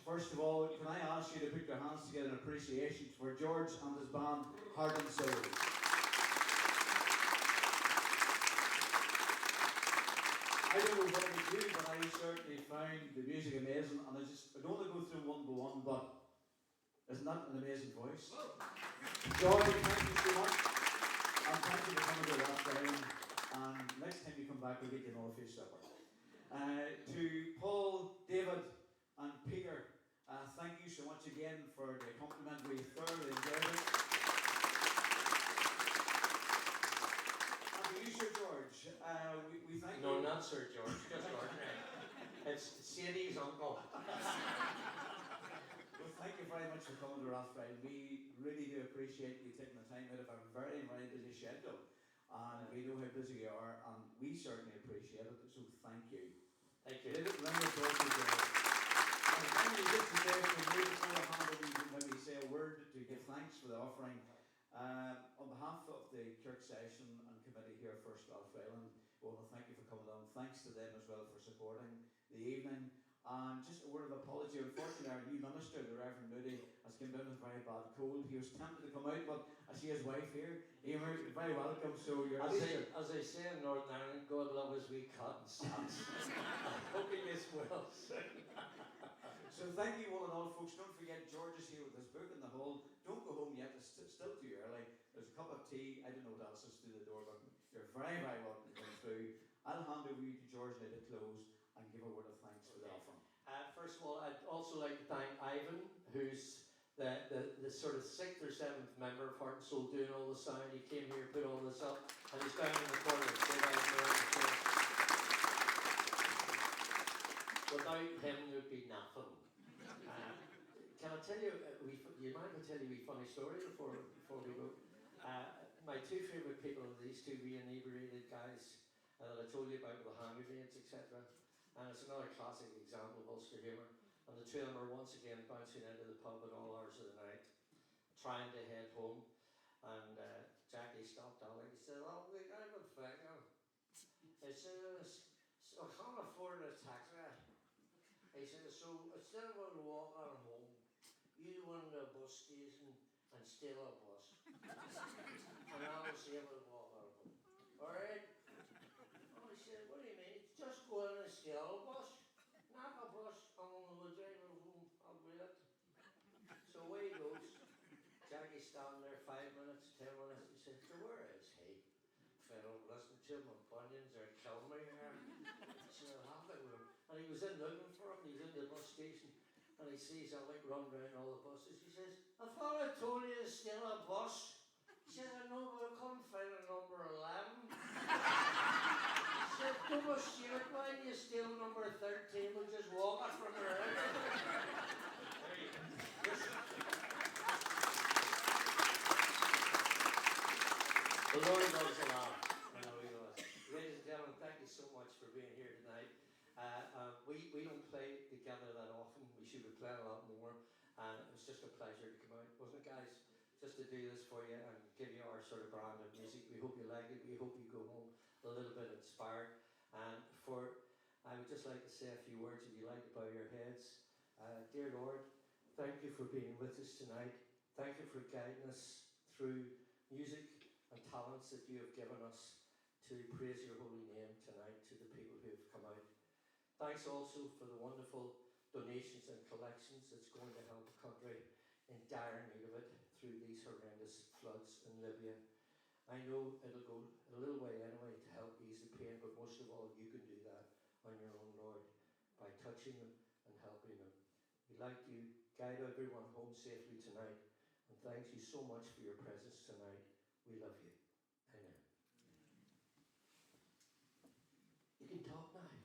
First of all, can I ask you to put your hands together in appreciation for George and his band, Heart and Soul. I don't know what it was you, but I certainly found the music amazing, and I don't want to go through one by one, but isn't that an amazing voice? George, thank you so much, and thank you for coming to Rathfriland, and next time you come back we'll get you another fish supper. To Paul, David and Peter, thank you so much again for the compliment. We thoroughly enjoyed it. And to you, Sir George, we thank you. No, not Sir George, just ordinary. It's Sadie's uncle. Well, thank you very much for coming to Rathfriland. We really do appreciate you taking the time out of a very, very busy schedule. And we know how busy you are, and we certainly appreciate it, so thank you. Thank you. Remember to also, and finally, just to say, from me before I hand over, you can maybe say a word to give thanks. thanks for the offering. On behalf of the church session and committee here at First Rathfriland, we want to thank you for coming along. Thanks to them as well for supporting the evening. And just a word of apology. Unfortunately, our new minister, the Reverend Moody, has come down with a very bad cold. He was tempted to come out, but I see his wife here. Emer, you're very welcome. So you're as I say in Northern Ireland, God love his wee cotton socks. I hope he gets well soon. So thank you one and all, folks. Don't forget George is here with his book in the hall. Don't go home yet. It's still too early. There's a cup of tea. I don't know what else is through the door, but you're very, very welcome to come through. I'll hand over you to George now to close and give a word of thanks for the offering. First of all, I'd also like to thank Ivan, who's the sort of 6th or 7th member of Heart and Soul doing all the sound. He came here, put all this up, and he's down in the corner. Without him, there'd be nothing. Can I tell you, you mind if I tell you a funny story before we go? My two favourite people are these two wee inebriated guys that I told you about with the hand grenades, etc. And it's another classic example of Ulster humour. And the two of them are once again bouncing into the pub at all hours of the night, trying to head home. And Jackie stopped Ollie. He said, "Oh, we got a figure." He says, "So I can't afford a taxi." He said, "So instead of walking home, you go into a bus station and steal a bus. And I'll see able to walk home. Alright?" Oh, he said, "What do you mean? Just go in and steal a bus. Knock a bus, I'm going to drive home, I'll wait." So away he goes. Jackie's standing there 5 minutes, 10 minutes. He said, "So where is he? Fellow, listen to him, my bunions are killing me here." He said, "I'll have it with him." And he was in looking for him, he was in the bus station, and he sees I like run around all the buses. He says, "I thought I told you to steal a bus." He says, "I know, but I couldn't find a number 11. He said, "Double shit, why didn't you steal number 13? We'll just walk it from there." There you go. The Lord loves a lot. I know He does. Ladies and gentlemen, thank you so much for being here tonight. We don't play together that often. We should be playing a lot more. And it was just a pleasure to come out, wasn't it, guys? Just to do this for you and give you our sort of brand of music. We hope you like it. We hope you go home a little bit inspired. And I would just like to say a few words, if you like, to bow your heads. Dear Lord, thank you for being with us tonight. Thank you for guiding us through music and talents that you have given us to praise your holy name tonight to the people who have come out. Thanks also for the wonderful donations and collections that's going to help the country in dire need of it through these horrendous floods in Libya. I know it'll go a little way anyway to help ease the pain, but most of all, you can do that on your own, Lord, by touching them and helping them. We'd like you guide everyone home safely tonight, and thank you so much for your presence tonight. We love you. Amen. You can talk now.